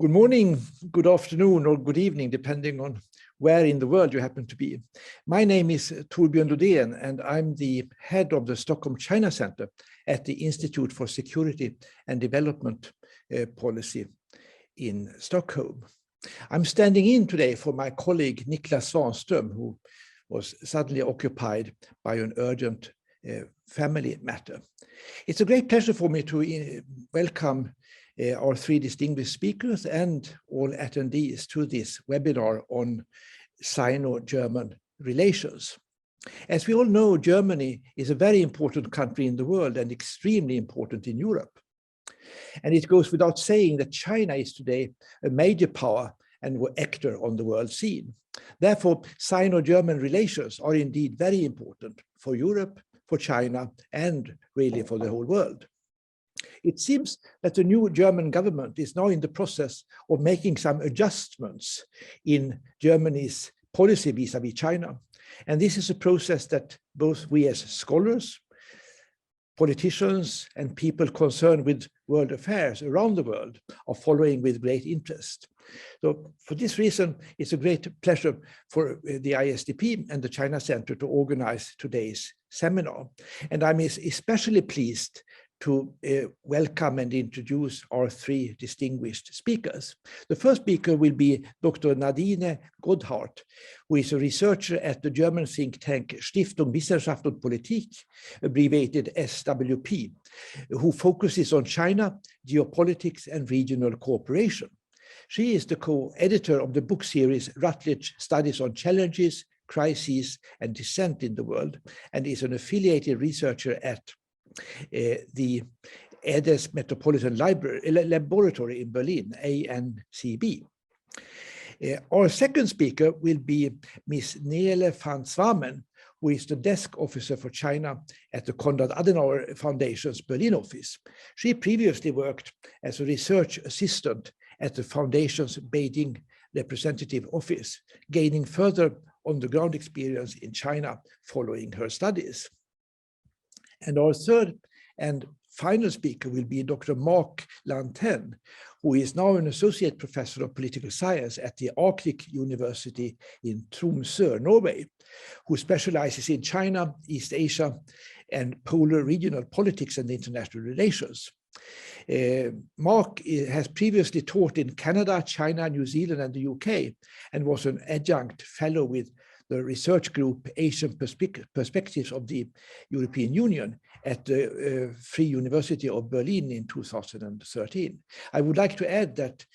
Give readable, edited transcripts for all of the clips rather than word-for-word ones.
Good morning, good afternoon, or good evening, depending on where in the world you happen to be. My name is Torbjörn Lodén, and I'm the head of the Stockholm China Center at the Institute for Security and Development Policy in Stockholm. I'm standing in today for my colleague Niklas Svanström, who was suddenly occupied by an urgent family matter. It's a great pleasure for me to welcome our three distinguished speakers and all attendees to this webinar on Sino-German relations. As we all know, Germany is a very important country in the world and extremely important in Europe. And it goes without saying that China is today a major power and actor on the world scene. Therefore, Sino-German relations are indeed very important for Europe, for China, and really for the whole world. It seems that the new German government is now in the process of making some adjustments in Germany's policy vis-à-vis China. And this is a process that both we as scholars, politicians, and people concerned with world affairs around the world are following with great interest. So for this reason, it's a great pleasure for the ISDP and the China Center to organize today's seminar. And I'm especially pleased to welcome and introduce our three distinguished speakers. The first speaker will be Dr. Nadine Goodhart, who is a researcher at the German think tank Stiftung Wissenschaft und Politik, abbreviated SWP, who focuses on China, geopolitics, and regional cooperation. She is the co-editor of the book series Rutledge Studies on Challenges, Crises, and Dissent in the World, and is an affiliated researcher at the EDES Metropolitan Laboratory in Berlin, ANCB. Our second speaker will be Ms. Nele van Zwamen, who is the desk officer for China at the Konrad Adenauer Foundation's Berlin office. She previously worked as a research assistant at the foundation's Beijing representative office, gaining further on-the-ground experience in China following her studies. And our third and final speaker will be Dr. Marc Lanteigne, who is now an associate professor of political science at the Arctic University in Tromsø, Norway, who specializes in China, East Asia, and polar regional politics and international relations. Marc has previously taught in Canada, China, New Zealand, and the UK, and was an adjunct fellow with the research group Asian Perspectives of the European Union at the Free University of Berlin in 2013. I would like to add that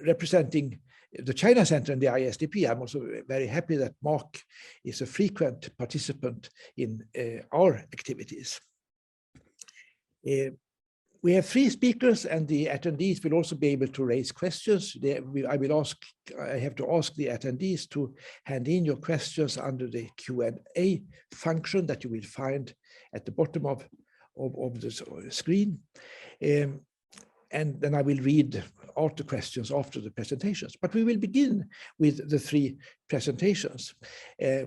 representing the China Center and the ISDP, I'm also very happy that Marc is a frequent participant in our activities. We have three speakers, and the attendees will also be able to raise questions. I have to ask the attendees to hand in your questions under the Q&A function that you will find at the bottom of the screen. And then I will read out the questions after the presentations. But we will begin with the three presentations,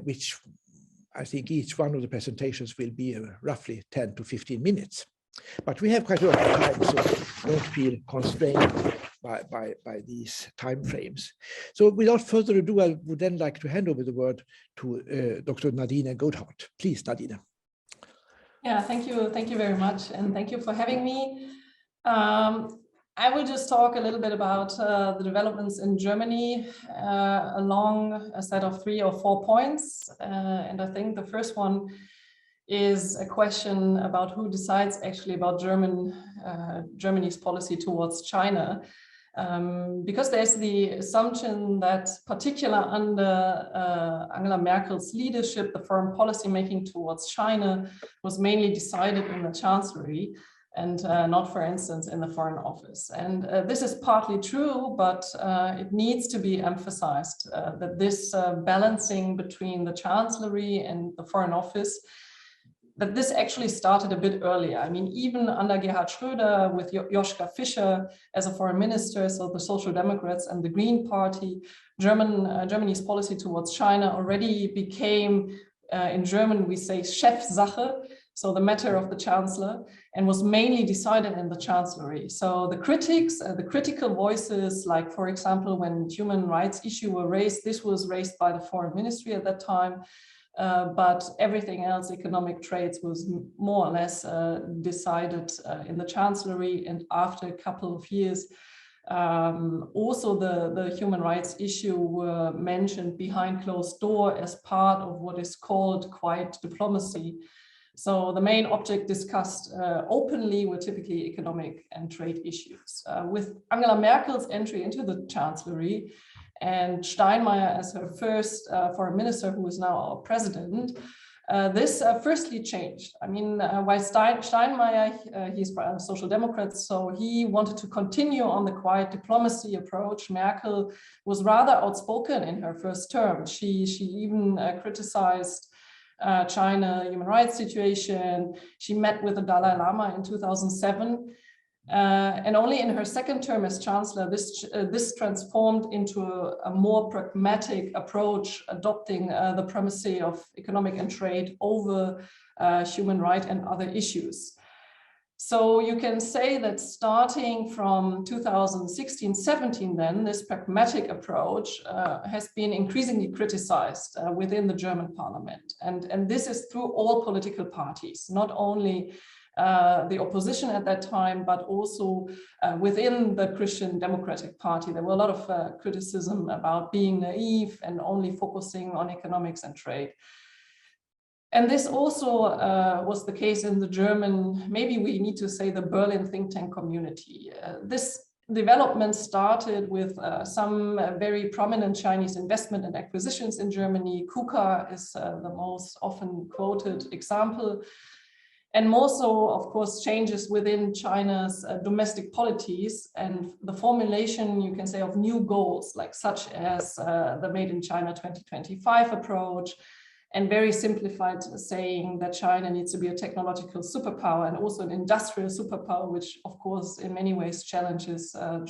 which I think each one of the presentations will be roughly 10 to 15 minutes. But we have quite a lot of time, so don't feel constrained by these time frames. So without further ado, I would then like to hand over the word to Dr. Nadine Goodhart. Please, Nadine. Yeah, thank you very much, and thank you for having me. I will just talk a little bit about the developments in Germany along a set of 3 or 4 points. And I think the first one is a question about who decides actually about Germany's policy towards China. Because there's the assumption that particularly under Angela Merkel's leadership, the foreign policy making towards China was mainly decided in the Chancellery and not, for instance, in the Foreign Office. And this is partly true, but it needs to be emphasized that this balancing between the Chancellery and the Foreign Office, that this actually started a bit earlier. I mean, even under Gerhard Schröder with Joschka Fischer as a foreign minister, so the Social Democrats and the Green Party, Germany's policy towards China already became, in German we say Chefsache, so the matter of the chancellor, and was mainly decided in the chancellery. So the critics, the critical voices, like for example, when human rights issue were raised, this was raised by the foreign ministry at that time, but everything else, economic trades, was more or less decided in the chancellery. And after a couple of years, also the human rights issue were mentioned behind closed door as part of what is called quiet diplomacy. So the main object discussed openly were typically economic and trade issues. With Angela Merkel's entry into the chancellery and Steinmeier as her first foreign minister, who is now our president, this firstly changed. I mean, while Steinmeier, he's a social democrat, so he wanted to continue on the quiet diplomacy approach. Merkel was rather outspoken in her first term. She even criticized China human rights situation. She met with the Dalai Lama in 2007. And only in her second term as chancellor, this transformed into a more pragmatic approach, adopting the primacy of economic and trade over human rights and other issues. So you can say that starting from 2016-17, then this pragmatic approach has been increasingly criticized within the German parliament. And this is through all political parties, not only the opposition at that time, but also within the Christian Democratic Party. There were a lot of criticism about being naive and only focusing on economics and trade. And this also was the case in the German, maybe we need to say the Berlin think tank community. This development started with some very prominent Chinese investment and acquisitions in Germany. KUKA is the most often quoted example. And more so, of course, changes within China's domestic policies and the formulation, you can say, of new goals, like such as the Made in China 2025 approach, and very simplified saying that China needs to be a technological superpower and also an industrial superpower, which of course in many ways challenges the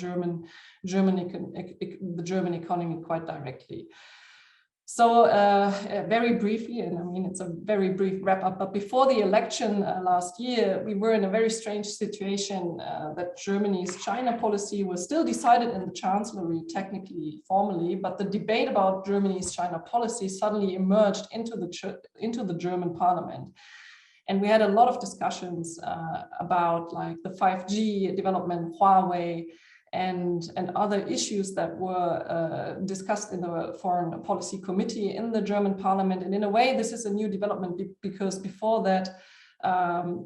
German economy quite directly. So very briefly, and I mean it's a very brief wrap up, but before the election last year, we were in a very strange situation that Germany's China policy was still decided in the chancellery, technically, formally, but the debate about Germany's China policy suddenly emerged into the German parliament. And we had a lot of discussions about like the 5G development, Huawei, and other issues that were discussed in the Foreign Policy Committee in the German parliament. And in a way, this is a new development because before that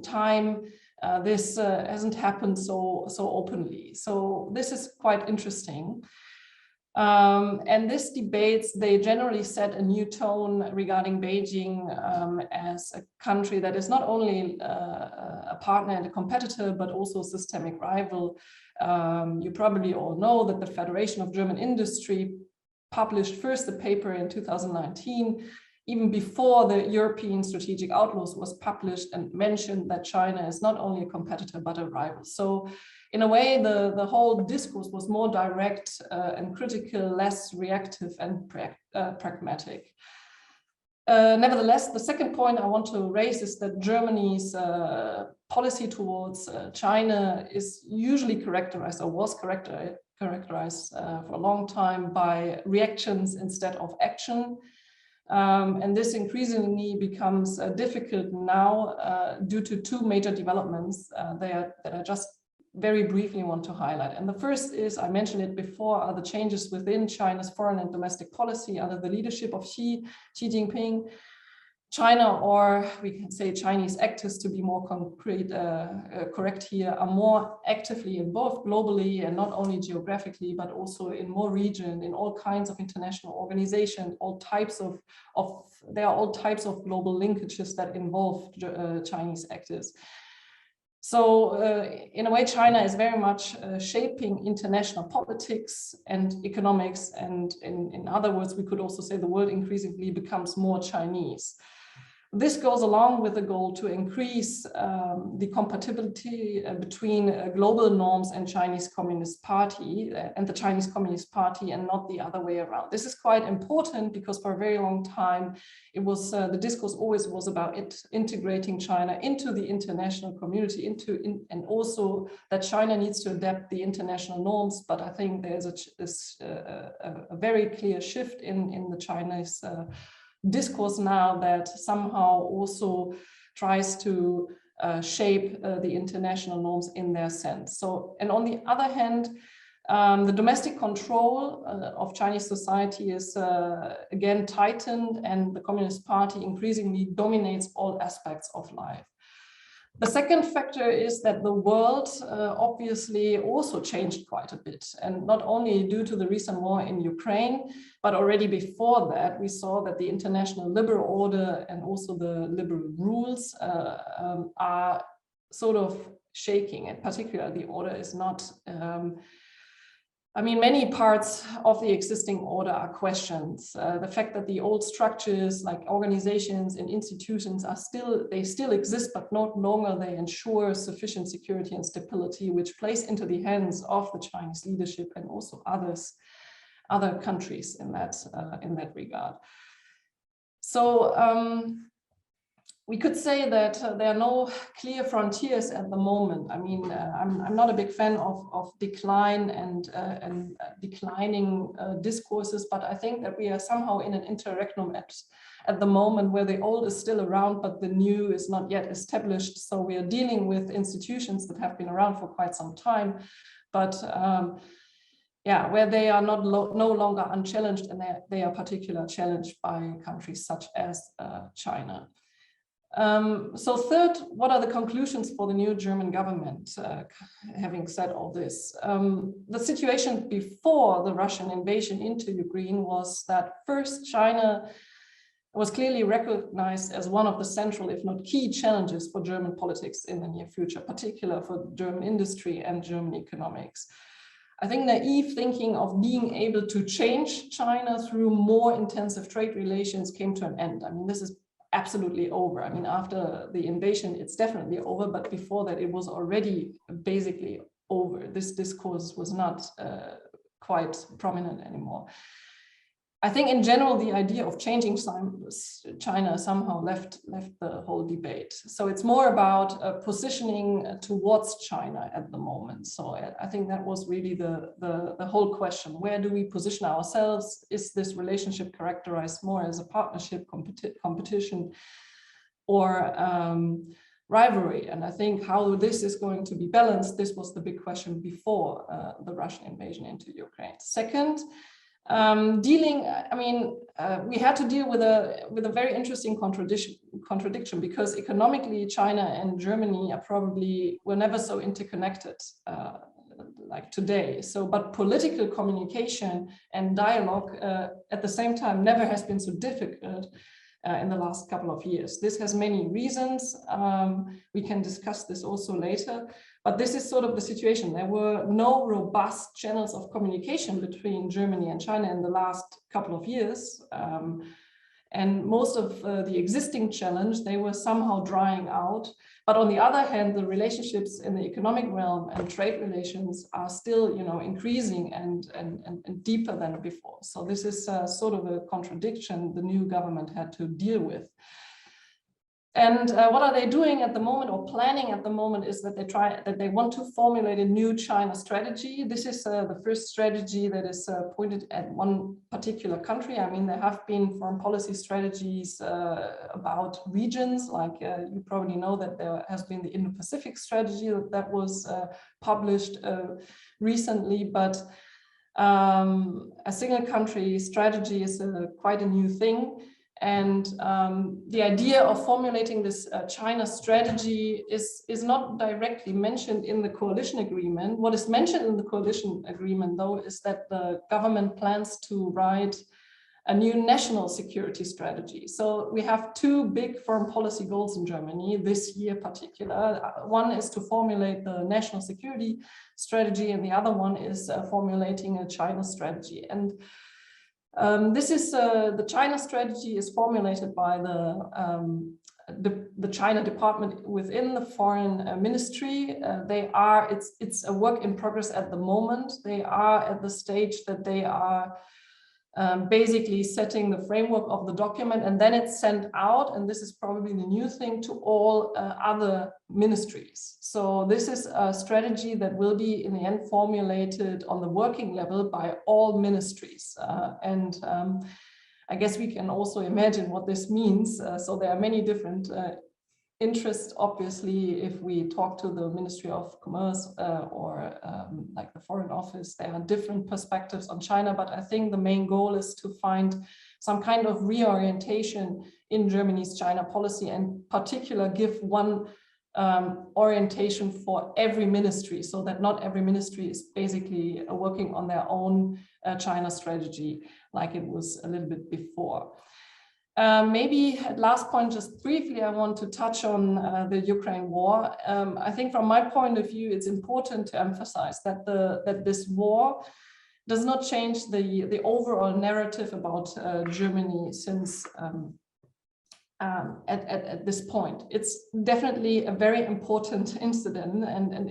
time, this hasn't happened so openly. So this is quite interesting. And these debates, they generally set a new tone regarding Beijing as a country that is not only a partner and a competitor, but also a systemic rival. You probably all know that the Federation of German Industry published first the paper in 2019, even before the European Strategic Outlook was published, and mentioned that China is not only a competitor, but a rival. So in a way, the whole discourse was more direct and critical, less reactive and pragmatic. Nevertheless, the second point I want to raise is that Germany's policy towards China is usually characterized, or was characterized for a long time, by reactions instead of action. And this increasingly becomes difficult now due to two major developments that I just very briefly want to highlight. And the first is, I mentioned it before, are the changes within China's foreign and domestic policy under the leadership of Xi Jinping. China, or we can say Chinese actors to be more concrete, correct here, are more actively involved globally and not only geographically, but also in more region, in all kinds of international organizations, all types there are all types of global linkages that involve Chinese actors. So in a way, China is very much shaping international politics and economics. And in other words, we could also say the world increasingly becomes more Chinese. This goes along with the goal to increase the compatibility between global norms and Chinese Communist Party and the Chinese Communist Party, and not the other way around. This is quite important because for a very long time, it was the discourse always was about integrating China into the international community, and also that China needs to adapt the international norms. But I think there's a very clear shift in the Chinese discourse now that somehow also tries to shape the international norms in their sense. So, and on the other hand, the domestic control of Chinese society is again tightened, and the Communist Party increasingly dominates all aspects of life. The second factor is that the world obviously also changed quite a bit, and not only due to the recent war in Ukraine, but already before that, we saw that the international liberal order and also the liberal rules are sort of shaking. In particular, the order is not, I mean, many parts of the existing order are questioned. The fact that the old structures like organizations and institutions are they still exist, but no longer they ensure sufficient security and stability, which plays into the hands of the Chinese leadership and also other countries in that regard. So we could say that there are no clear frontiers at the moment. I mean, I'm not a big fan of decline and declining discourses, but I think that we are somehow in an interregnum at the moment where the old is still around, but the new is not yet established. So we are dealing with institutions that have been around for quite some time, but yeah, where they are no longer unchallenged, and they are particularly challenged by countries such as China. So third, what are the conclusions for the new German government, having said all this? The situation before the Russian invasion into Ukraine was that first, China was clearly recognized as one of the central, if not key, challenges for German politics in the near future, particularly for German industry and German economics. I think naive thinking of being able to change China through more intensive trade relations came to an end. I mean, this is absolutely over. I mean, after the invasion, it's definitely over, but before that, it was already basically over. This discourse was not quite prominent anymore. I think in general, the idea of changing China somehow left the whole debate. So it's more about positioning towards China at the moment. So I think that was really the whole question. Where do we position ourselves? Is this relationship characterized more as a partnership, competition, or rivalry? And I think how this is going to be balanced, this was the big question before the Russian invasion into Ukraine. Second, we had to deal with a very interesting contradiction because economically China and Germany were never so interconnected like today. So, but political communication and dialogue at the same time never has been so difficult in the last couple of years. This has many reasons. We can discuss this also later. But this is sort of the situation. There were no robust channels of communication between Germany and China in the last couple of years. And most of the existing challenge, they were somehow drying out. But on the other hand, the relationships in the economic realm and trade relations are still, increasing and deeper than before. So this is sort of a contradiction the new government had to deal with. And what are they doing at the moment, or planning at the moment, is that they want to formulate a new China strategy. This is the first strategy that is pointed at one particular country. I mean, there have been foreign policy strategies about regions, like you probably know that there has been the Indo-Pacific strategy that was published recently, but a single country strategy is quite a new thing. And the idea of formulating this China strategy is not directly mentioned in the coalition agreement. What is mentioned in the coalition agreement, though, is that the government plans to write a new national security strategy. So we have two big foreign policy goals in Germany this year in particular. One is to formulate the national security strategy, and the other one is formulating a China strategy. And this is the China strategy is formulated by the the China department within the foreign ministry. It's a work in progress at the moment. They are at the stage that they are basically setting the framework of the document, and then it's sent out, and this is probably the new thing, to all other ministries. So this is a strategy that will be in the end formulated on the working level by all ministries. I guess we can also imagine what this means. So there are many different interests, obviously. If we talk to the Ministry of Commerce or like the Foreign Office, there are different perspectives on China, but I think the main goal is to find some kind of reorientation in Germany's China policy, and particular give one orientation for every ministry, so that not every ministry is basically working on their own China strategy like it was a little bit before. Maybe at last point, just briefly, I want to touch on the Ukraine war. I think from my point of view, it's important to emphasize that this war does not change the overall narrative about Germany since at this point. It's definitely a very important incident, and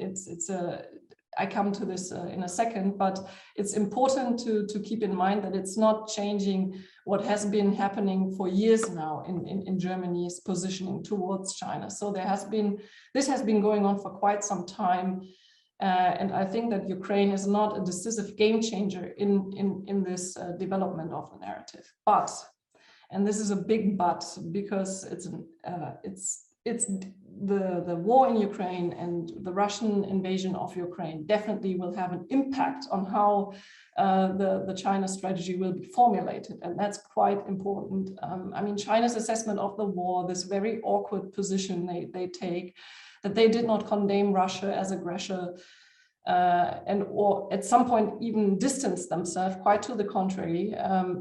I come to this in a second, but it's important to keep in mind that it's not changing what has been happening for years now in Germany's positioning towards China. So this has been going on for quite some time. And I think that Ukraine is not a decisive game changer in this development of the narrative. But, and this is a big but, because it's the war in Ukraine and the Russian invasion of Ukraine definitely will have an impact on how the China strategy will be formulated, and that's quite important. I mean, China's assessment of the war, this very awkward position they take, that they did not condemn Russia as aggressor, or at some point even distance themselves, quite to the contrary,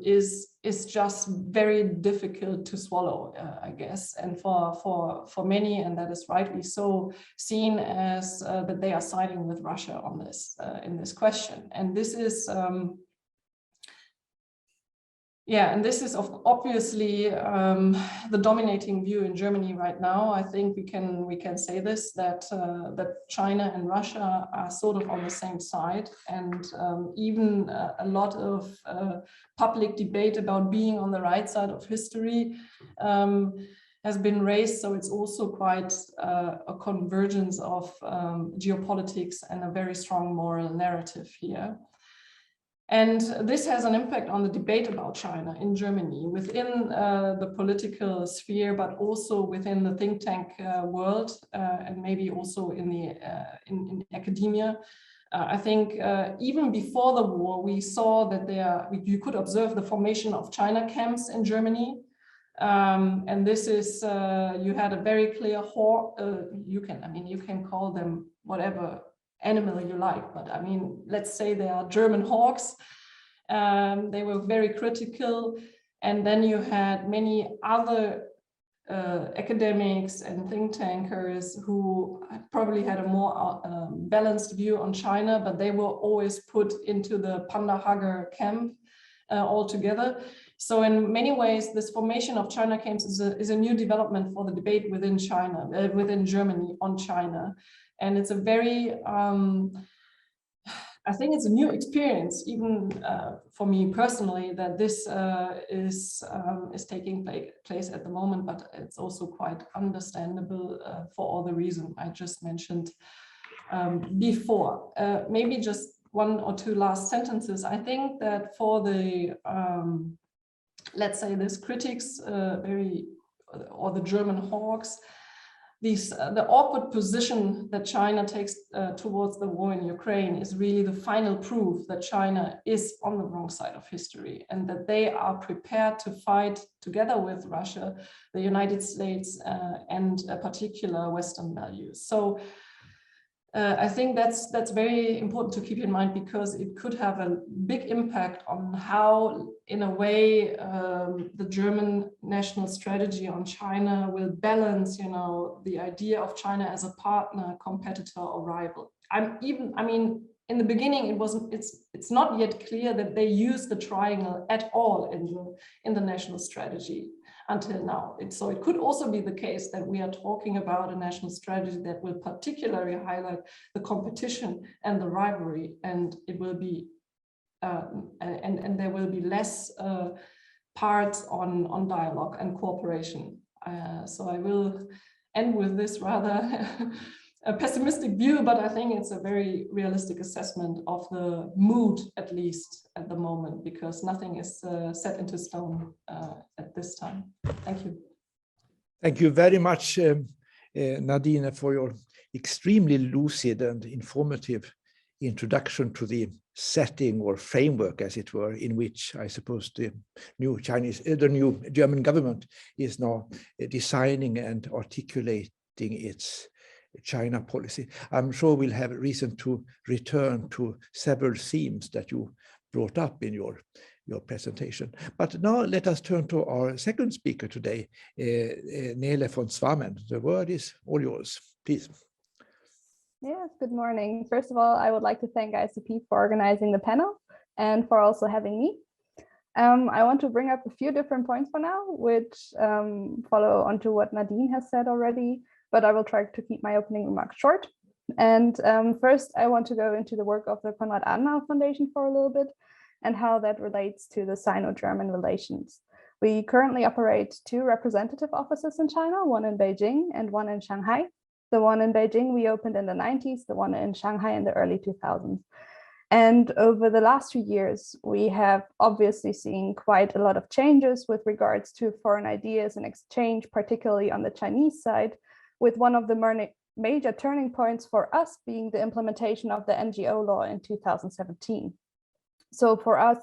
is just very difficult to swallow, I guess, and for many, and that is rightly so, seen as that they are siding with Russia on this in this question. And this is and this is obviously the dominating view in Germany right now. I think we can say this, that China and Russia are sort of on the same side, and even a lot of public debate about being on the right side of history has been raised. So it's also quite a convergence of geopolitics and a very strong moral narrative here. And this has an impact on the debate about China in Germany, within the political sphere, but also within the think tank world, and maybe also in academia. I think even before the war, we saw that you could observe the formation of China camps in Germany. And this is, you had a very clear, you can call them whatever animal you like, but I mean, let's say they are German hawks. They were very critical, and then you had many other academics and think tankers who probably had a more balanced view on China, but they were always put into the panda hugger camp altogether. So in many ways, this formation of China camps is a new development for the debate within China, within Germany on China. And it's a very, I think it's a new experience, even for me personally, that this is taking place at the moment, but it's also quite understandable for all the reasons I just mentioned before. Maybe just one or two last sentences. I think that for the, let's say this critics, or the German hawks, the awkward position that China takes towards the war in Ukraine is really the final proof that China is on the wrong side of history, and that they are prepared to fight together with Russia, the United States, and particular Western values. So I think that's very important to keep in mind, because it could have a big impact on how, in a way, the German national strategy on China will balance, the idea of China as a partner, competitor, or rival. In the beginning, it's not yet clear that they use the triangle at all in the national strategy. until now. So it could also be the case that we are talking about a national strategy that will particularly highlight the competition and the rivalry, and it will be and there will be less parts on dialogue and cooperation. So I will end with this rather a pessimistic view, but I think it's a very realistic assessment of the mood, at least at the moment, because nothing is set into stone at this time. Thank you. Thank you very much, Nadine, for your extremely lucid and informative introduction to the setting or framework, as it were, in which I suppose the new German government is now designing and articulating its China policy. I'm sure we'll have reason to return to several themes that you brought up in your presentation. But now let us turn to our second speaker today, Nele von Zwamen. The word is all yours, please. Yes, good morning. First of all, I would like to thank ISDP for organizing the panel and for also having me. I want to bring up a few different points for now, which follow onto what Nadine has said already, but I will try to keep my opening remarks short. And first, I want to go into the work of the Konrad Adenauer Foundation for a little bit and how that relates to the Sino-German relations. We currently operate 2 representative offices in China, one in Beijing and one in Shanghai. The one in Beijing we opened in the 90s, the one in Shanghai in the early 2000s. And over the last few years, we have obviously seen quite a lot of changes with regards to foreign ideas and exchange, particularly on the Chinese side, with one of the major turning points for us being the implementation of the NGO law in 2017. So for us,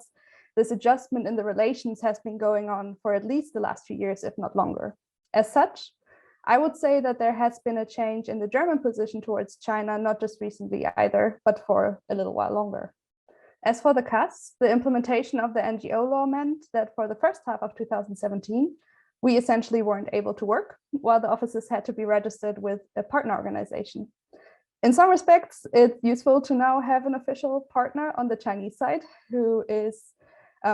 this adjustment in the relations has been going on for at least the last few years, if not longer. As such, I would say that there has been a change in the German position towards China, not just recently either, but for a little while longer. As for the CAS, the implementation of the NGO law meant that for the first half of 2017, we essentially weren't able to work, while the offices had to be registered with a partner organization. In some respects, it's useful to now have an official partner on the Chinese side who is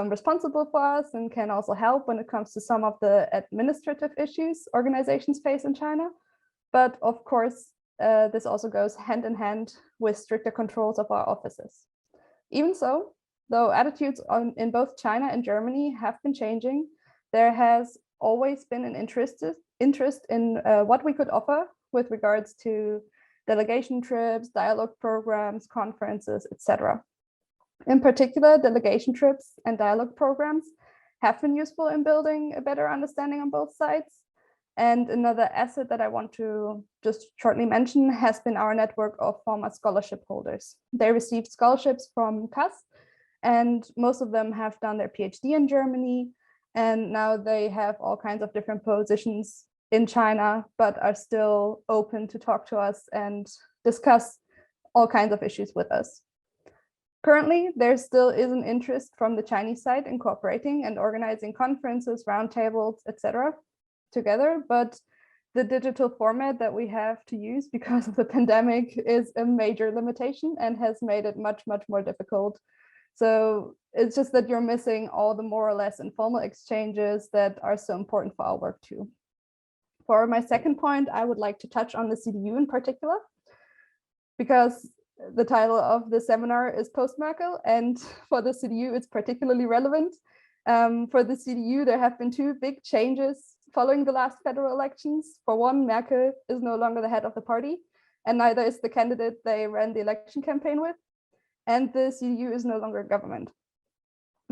responsible for us and can also help when it comes to some of the administrative issues organizations face in China. But of course, this also goes hand in hand with stricter controls of our offices. Even so, though attitudes in both China and Germany have been changing, there has always been an interest in what we could offer with regards to delegation trips, dialogue programs, conferences, etc. In particular, delegation trips and dialogue programs have been useful in building a better understanding on both sides. And another asset that I want to just shortly mention has been our network of former scholarship holders. They received scholarships from CAS, and most of them have done their PhD in Germany. And now they have all kinds of different positions in China, but are still open to talk to us and discuss all kinds of issues with us. Currently, there still is an interest from the Chinese side in cooperating and organizing conferences, roundtables, etc. together, but the digital format that we have to use because of the pandemic is a major limitation and has made it much, much more difficult. So it's just that you're missing all the more or less informal exchanges that are so important for our work too. For my second point, I would like to touch on the CDU in particular, because the title of the seminar is Post-Merkel, and for the CDU, it's particularly relevant. For the CDU, there have been 2 big changes following the last federal elections. For one, Merkel is no longer the head of the party, and neither is the candidate they ran the election campaign with, and the CDU is no longer government.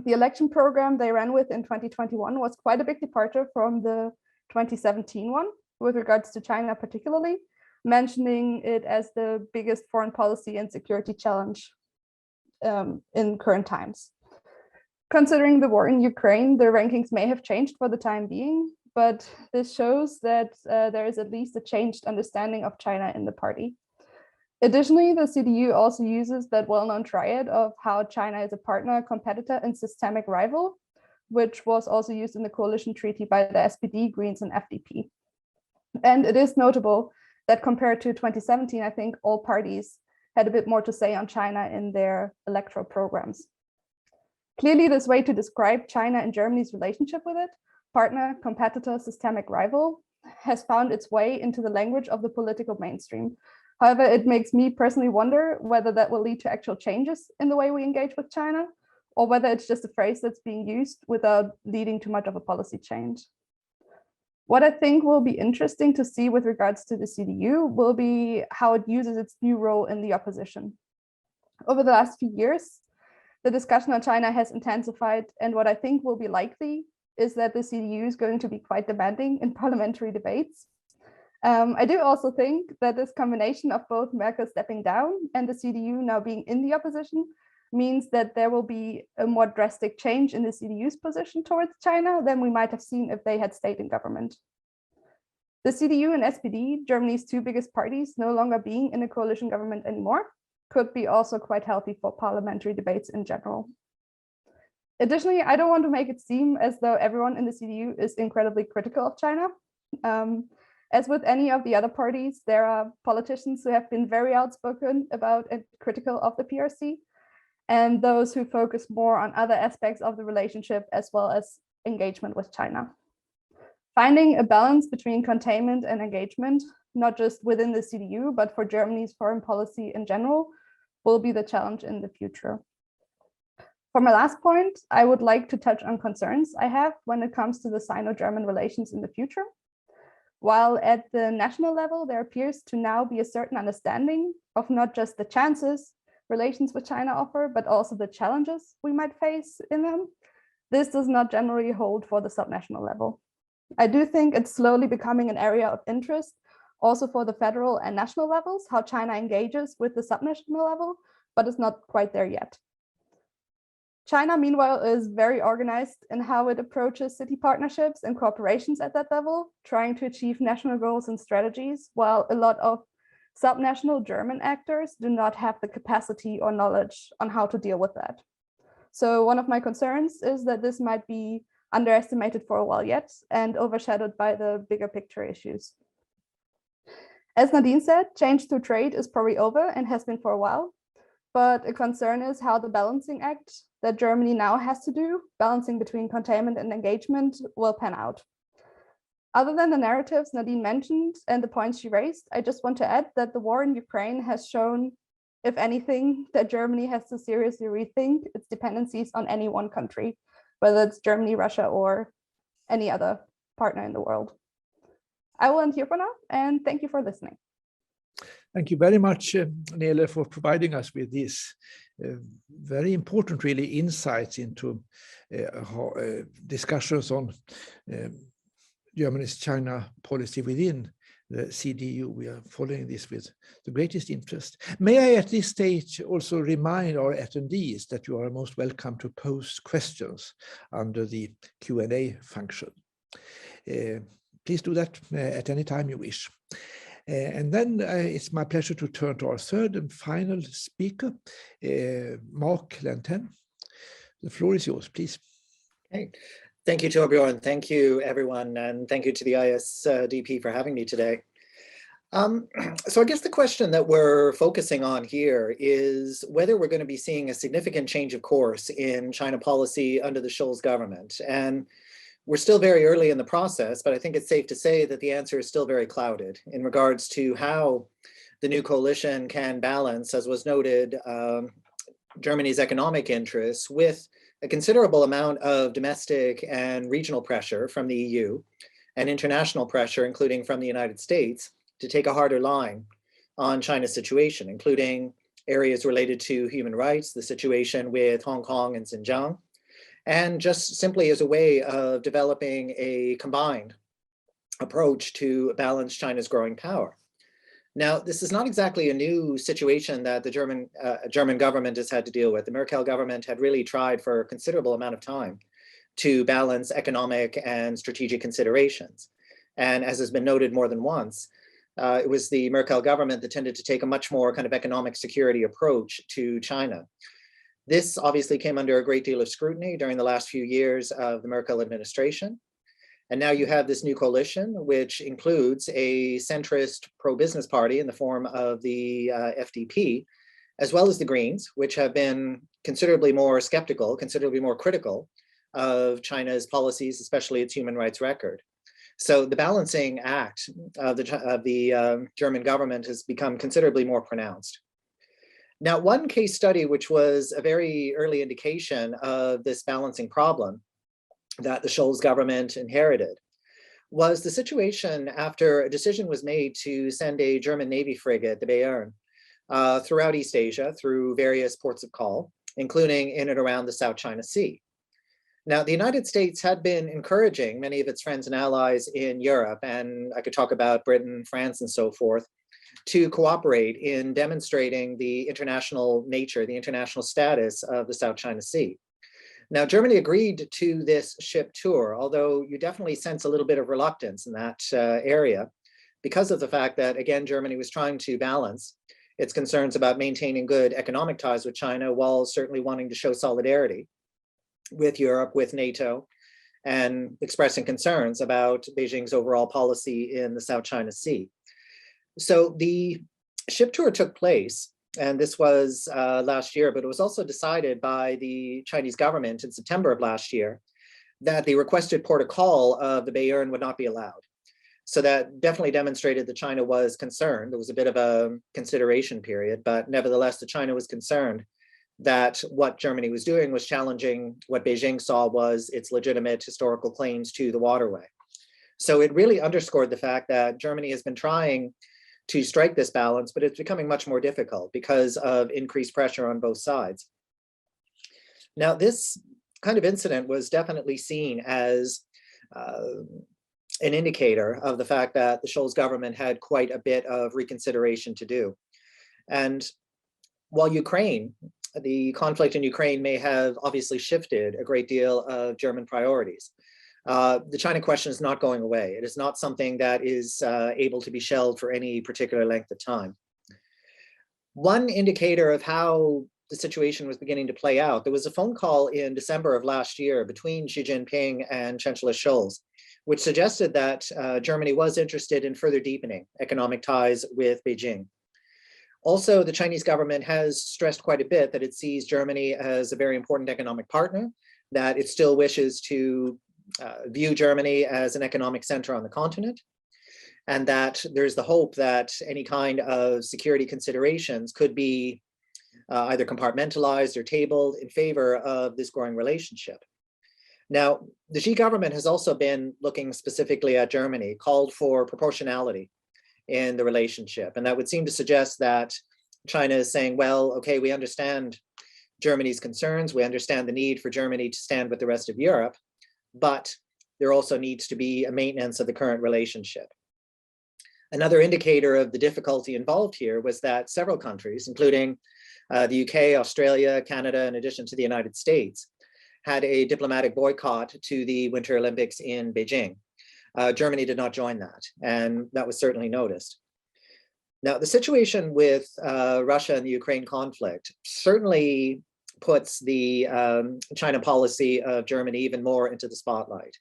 The election program they ran with in 2021 was quite a big departure from the 2017 one, with regards to China particularly, mentioning it as the biggest foreign policy and security challenge in current times. Considering the war in Ukraine, the rankings may have changed for the time being, but this shows that there is at least a changed understanding of China in the party. Additionally, the CDU also uses that well-known triad of how China is a partner, competitor, and systemic rival, which was also used in the coalition treaty by the SPD, Greens, and FDP. And it is notable that compared to 2017, I think all parties had a bit more to say on China in their electoral programs. Clearly, this way to describe China and Germany's relationship with it partner, competitor, systemic rival, has found its way into the language of the political mainstream. However, it makes me personally wonder whether that will lead to actual changes in the way we engage with China, or whether it's just a phrase that's being used without leading to much of a policy change. What I think will be interesting to see with regards to the CDU will be how it uses its new role in the opposition. Over the last few years, the discussion on China has intensified, and what I think will be likely is that the CDU is going to be quite demanding in parliamentary debates. I do also think that this combination of both Merkel stepping down and the CDU now being in the opposition means that there will be a more drastic change in the CDU's position towards China than we might have seen if they had stayed in government. The CDU and SPD, Germany's two biggest parties, no longer being in a coalition government anymore, could be also quite healthy for parliamentary debates in general. Additionally, I don't want to make it seem as though everyone in the CDU is incredibly critical of China. As with any of the other parties, there are politicians who have been very outspoken about and critical of the PRC, and those who focus more on other aspects of the relationship as well as engagement with China. Finding a balance between containment and engagement, not just within the CDU, but for Germany's foreign policy in general, will be the challenge in the future. For my last point, I would like to touch on concerns I have when it comes to the Sino-German relations in the future. While at the national level, there appears to now be a certain understanding of not just the chances relations with China offer, but also the challenges we might face in them. This does not generally hold for the subnational level. I do think it's slowly becoming an area of interest also for the federal and national levels, how China engages with the subnational level, but it's not quite there yet. China, meanwhile, is very organized in how it approaches city partnerships and cooperations at that level, trying to achieve national goals and strategies, while a lot of subnational German actors do not have the capacity or knowledge on how to deal with that. So one of my concerns is that this might be underestimated for a while yet and overshadowed by the bigger picture issues. As Nadine said, change through trade is probably over and has been for a while, but a concern is how the balancing act that Germany now has to do, balancing between containment and engagement, will pan out. Other than the narratives Nadine mentioned and the points she raised, I just want to add that the war in Ukraine has shown, if anything, that Germany has to seriously rethink its dependencies on any one country, whether it's Germany, Russia, or any other partner in the world. I will end here for now, and thank you for listening. Thank you very much, Nele, for providing us with these very important, really, insights into discussions on Germany's China policy within the CDU. We are following this with the greatest interest. May I at this stage also remind our attendees that you are most welcome to post questions under the Q&A function. Please do that at any time you wish. And then it's my pleasure to turn to our third and final speaker, Marc Lanteigne. The floor is yours, please. Okay. Thank you, Torbjörn. Thank you, everyone. And thank you to the ISDP for having me today. So I guess the question that we're focusing on here is whether we're going to be seeing a significant change of course in China policy under the Scholz government. And we're still very early in the process, but I think it's safe to say that the answer is still very clouded in regards to how the new coalition can balance, as was noted, Germany's economic interests with a considerable amount of domestic and regional pressure from the EU and international pressure, including from the United States, to take a harder line on China's situation, including areas related to human rights, the situation with Hong Kong and Xinjiang, and just simply as a way of developing a combined approach to balance China's growing power. Now, this is not exactly a new situation that the German government has had to deal with. The Merkel government had really tried for a considerable amount of time to balance economic and strategic considerations. And as has been noted more than once, it was the Merkel government that tended to take a much more kind of economic security approach to China. This obviously came under a great deal of scrutiny during the last few years of the Merkel administration. And now you have this new coalition, which includes a centrist pro-business party in the form of the FDP, as well as the Greens, which have been considerably more skeptical, considerably more critical of China's policies, especially its human rights record. So the balancing act of the German government has become considerably more pronounced. Now, one case study, which was a very early indication of this balancing problem that the Scholz government inherited, was the situation after a decision was made to send a German Navy frigate, the Bayern, throughout East Asia through various ports of call, including in and around the South China Sea. Now, the United States had been encouraging many of its friends and allies in Europe, and I could talk about Britain, France, and so forth, to cooperate in demonstrating the international nature, the international status of the South China Sea. Now, Germany agreed to this ship tour, although you definitely sense a little bit of reluctance in that area because of the fact that, again, Germany was trying to balance its concerns about maintaining good economic ties with China while certainly wanting to show solidarity with Europe, with NATO, and expressing concerns about Beijing's overall policy in the South China Sea. So the ship tour took place, and this was last year, but it was also decided by the Chinese government in September of last year that the requested port of call of the Bayern would not be allowed. So that definitely demonstrated that China was concerned. There was a bit of a consideration period, but nevertheless, that China was concerned that what Germany was doing was challenging what Beijing saw was its legitimate historical claims to the waterway. So it really underscored the fact that Germany has been trying to strike this balance, but it's becoming much more difficult because of increased pressure on both sides. Now, this kind of incident was definitely seen as an indicator of the fact that the Scholz government had quite a bit of reconsideration to do. And while the conflict in Ukraine may have obviously shifted a great deal of German priorities, the China question is not going away. It is not something that is able to be shelved for any particular length of time. One indicator of how the situation was beginning to play out, there was a phone call in December of last year between Xi Jinping and Chancellor Scholz, which suggested that Germany was interested in further deepening economic ties with Beijing. Also, the Chinese government has stressed quite a bit that it sees Germany as a very important economic partner, that it still wishes to view Germany as an economic center on the continent, and that there's the hope that any kind of security considerations could be either compartmentalized or tabled in favor of this growing relationship. Now, the Xi government has also been looking specifically at Germany, called for proportionality in the relationship. And that would seem to suggest that China is saying, well, okay, we understand Germany's concerns. We understand the need for Germany to stand with the rest of Europe, but there also needs to be a maintenance of the current relationship. Another indicator of the difficulty involved here was that several countries, including the UK, Australia, Canada, in addition to the United States, had a diplomatic boycott to the Winter Olympics in Beijing. Germany did not join that, and that was certainly noticed. Now, the situation with Russia and the Ukraine conflict certainly puts the China policy of Germany even more into the spotlight.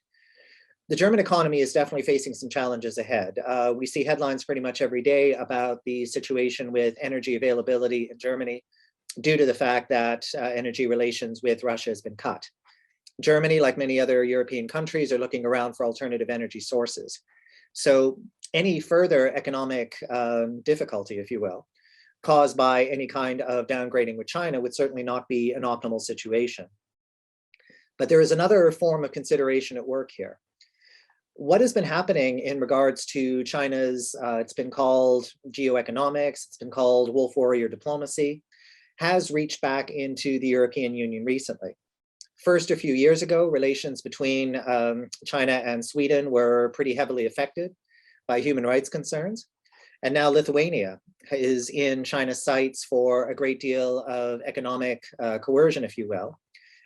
The German economy is definitely facing some challenges ahead. We see headlines pretty much every day about the situation with energy availability in Germany due to the fact that energy relations with Russia has been cut. Germany, like many other European countries, are looking around for alternative energy sources. So any further economic difficulty, if you will, caused by any kind of downgrading with China would certainly not be an optimal situation. But there is another form of consideration at work here. What has been happening in regards to China's, it's been called geoeconomics, it's been called wolf warrior diplomacy, has reached back into the European Union recently. First, a few years ago, relations between China and Sweden were pretty heavily affected by human rights concerns. And now Lithuania is in China's sights for a great deal of economic coercion, if you will,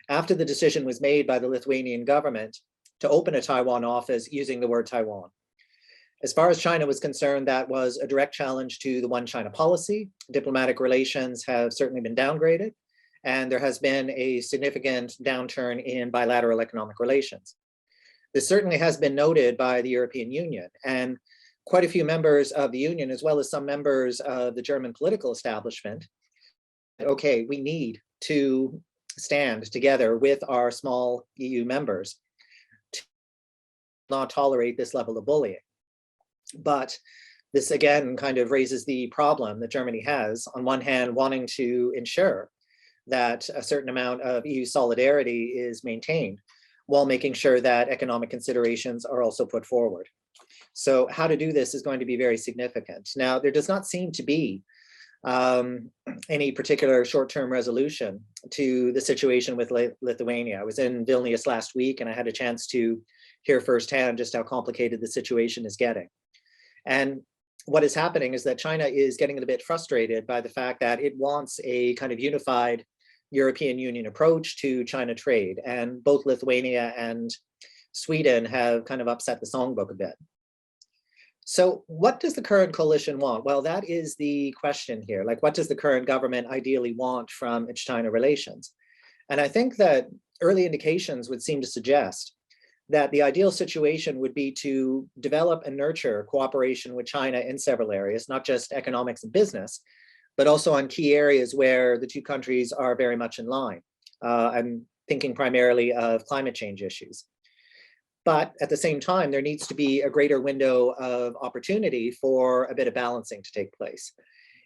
after the decision was made by the Lithuanian government to open a Taiwan office using the word Taiwan. As far as China was concerned, that was a direct challenge to the One China policy. Diplomatic relations have certainly been downgraded, and there has been a significant downturn in bilateral economic relations. This certainly has been noted by the European Union, and quite a few members of the Union, as well as some members of the German political establishment, okay, we need to stand together with our small EU members to not tolerate this level of bullying. But this again kind of raises the problem that Germany has, on one hand, wanting to ensure that a certain amount of EU solidarity is maintained while making sure that economic considerations are also put forward. So how to do this is going to be very significant. Now, there does not seem to be any particular short-term resolution to the situation with Lithuania. I was in Vilnius last week and I had a chance to hear firsthand just how complicated the situation is getting. And what is happening is that China is getting a bit frustrated by the fact that it wants a kind of unified European Union approach to China trade. And both Lithuania and Sweden have kind of upset the songbook a bit. So what does the current coalition want? Well, that is the question here. Like, what does the current government ideally want from its China relations? And I think that early indications would seem to suggest that the ideal situation would be to develop and nurture cooperation with China in several areas, not just economics and business, but also on key areas where the two countries are very much in line. I'm thinking primarily of climate change issues. But at the same time, there needs to be a greater window of opportunity for a bit of balancing to take place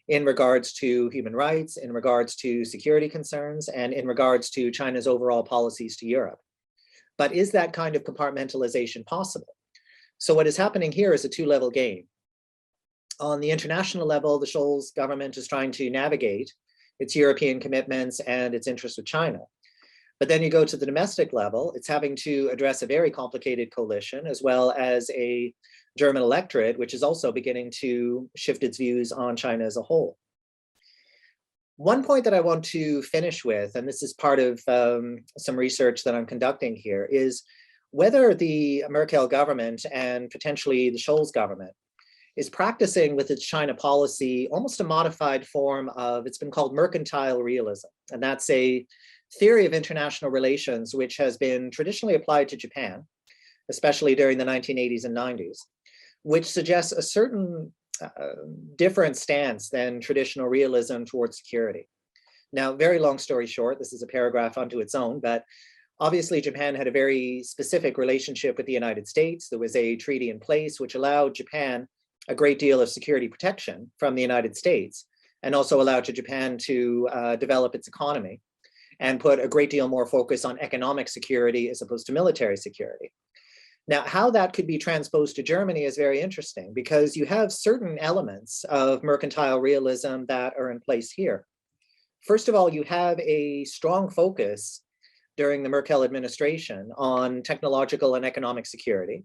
in regards to human rights, in regards to security concerns, and in regards to China's overall policies to Europe. But is that kind of compartmentalization possible? So what is happening here is a two-level game. On the international level, the Scholz government is trying to navigate its European commitments and its interests with China. But then you go to the domestic level, it's having to address a very complicated coalition, as well as a German electorate, which is also beginning to shift its views on China as a whole. One point that I want to finish with, and this is part of some research that I'm conducting here, is whether the Merkel government and potentially the Scholz government is practicing with its China policy almost a modified form of, it's been called mercantile realism. And that's a theory of international relations which has been traditionally applied to Japan, especially during the 1980s and 90s, which suggests a certain different stance than traditional realism towards security. Now, very long story short, this is a paragraph unto its own, but obviously Japan had a very specific relationship with the United States. There was a treaty in place which allowed Japan a great deal of security protection from the United States, and also allowed Japan to develop its economy and put a great deal more focus on economic security as opposed to military security. Now, how that could be transposed to Germany is very interesting, because you have certain elements of mercantile realism that are in place here. First of all, you have a strong focus during the Merkel administration on technological and economic security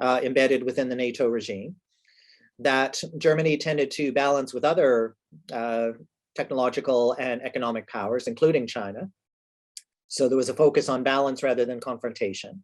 embedded within the NATO regime, that Germany tended to balance with other technological and economic powers, including China. So there was a focus on balance rather than confrontation.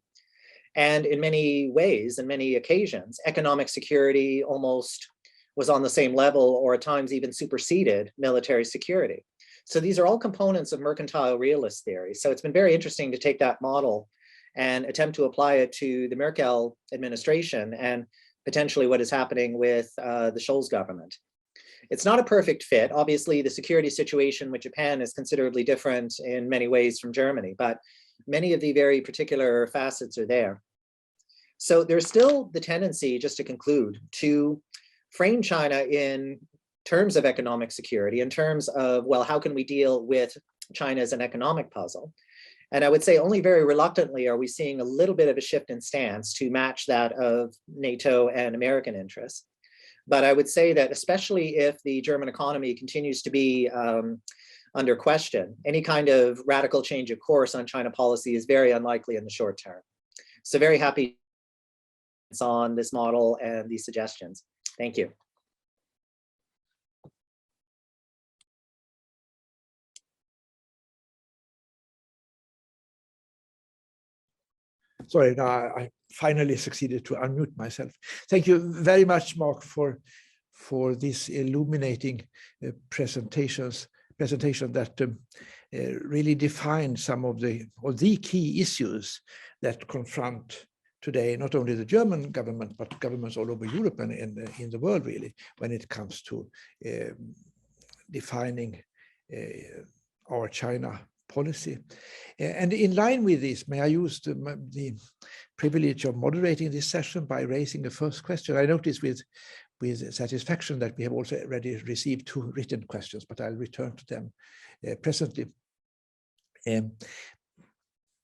And in many ways, in many occasions, economic security almost was on the same level, or at times even superseded military security. So these are all components of mercantile realist theory. So it's been very interesting to take that model and attempt to apply it to the Merkel administration and potentially what is happening with the Scholz government. It's not a perfect fit. Obviously, the security situation with Japan is considerably different in many ways from Germany, but many of the very particular facets are there. So there's still the tendency, just to conclude, to frame China in terms of economic security, in terms of, well, how can we deal with China as an economic puzzle? And I would say only very reluctantly are we seeing a little bit of a shift in stance to match that of NATO and American interests. But I would say that especially if the German economy continues to be under question, any kind of radical change of course on China policy is very unlikely in the short term. So very happy on this model and these suggestions. Thank you. Sorry, now I finally succeeded to unmute myself. Thank you very much, Marc, for this illuminating presentation that really define some of the key issues that confront today not only the German government, but governments all over Europe and in the world, really, when it comes to defining our China policy. And in line with this, may I use the privilege of moderating this session by raising the first question? I notice with satisfaction that we have also already received 2 written questions, but I'll return to them presently.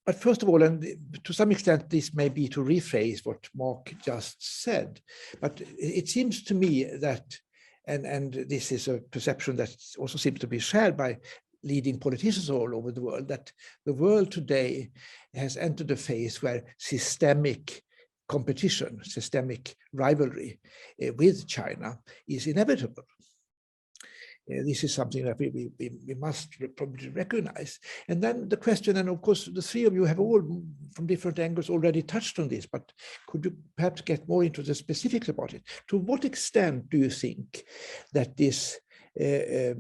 But first of all, and to some extent, this may be to rephrase what Marc just said, but it seems to me that, and this is a perception that also seems to be shared by leading politicians all over the world, that the world today has entered a phase where systemic competition, systemic rivalry with China is inevitable. This is something that we must probably recognize. And then the question, and of course, the 3 of you have all from different angles already touched on this, but could you perhaps get more into the specifics about it? To what extent do you think that this the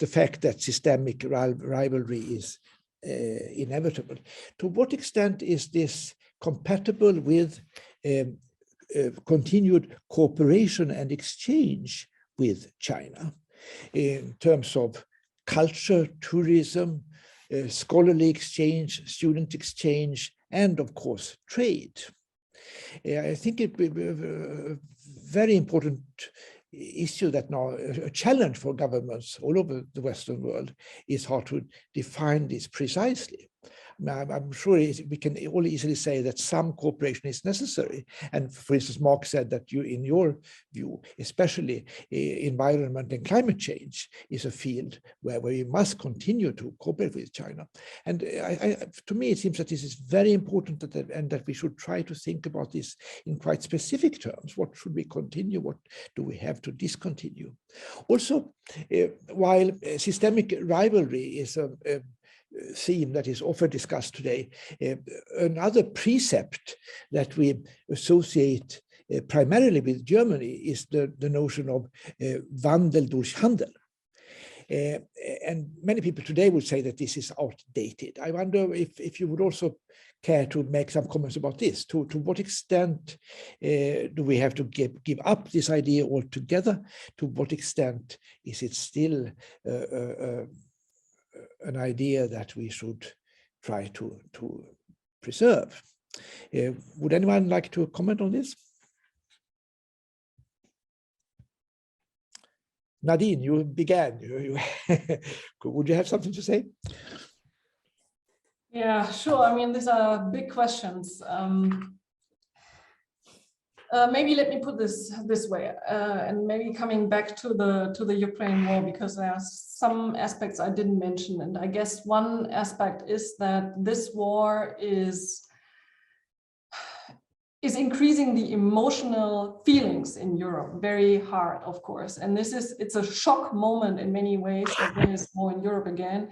fact that systemic rivalry is inevitable, to what extent is this compatible with continued cooperation and exchange with China in terms of culture, tourism, scholarly exchange, student exchange, and of course, trade? I think it will be a very important issue that now a challenge for governments all over the Western world is how to define this precisely. I'm sure we can all easily say that some cooperation is necessary. And for instance, Marc said that in your view, especially environment and climate change is a field where we must continue to cooperate with China. And to me, it seems that this is very important and that we should try to think about this in quite specific terms. What should we continue? What do we have to discontinue? Also, while systemic rivalry is a theme that is often discussed today, another precept that we associate primarily with Germany is the notion of Wandel durch Handel. And many people today would say that this is outdated. I wonder if you would also care to make some comments about this. To what extent do we have to give up this idea altogether? To what extent is it still an idea that we should try to preserve? Would anyone like to comment on this? Nadine, you began. Would you have something to say? Yeah, sure. I mean, these are big questions. Maybe let me put this way, and maybe coming back to the Ukraine war, because there are some aspects I didn't mention, and I guess one aspect is that this war is increasing the emotional feelings in Europe very hard, of course, and it's a shock moment in many ways that there is war in Europe again,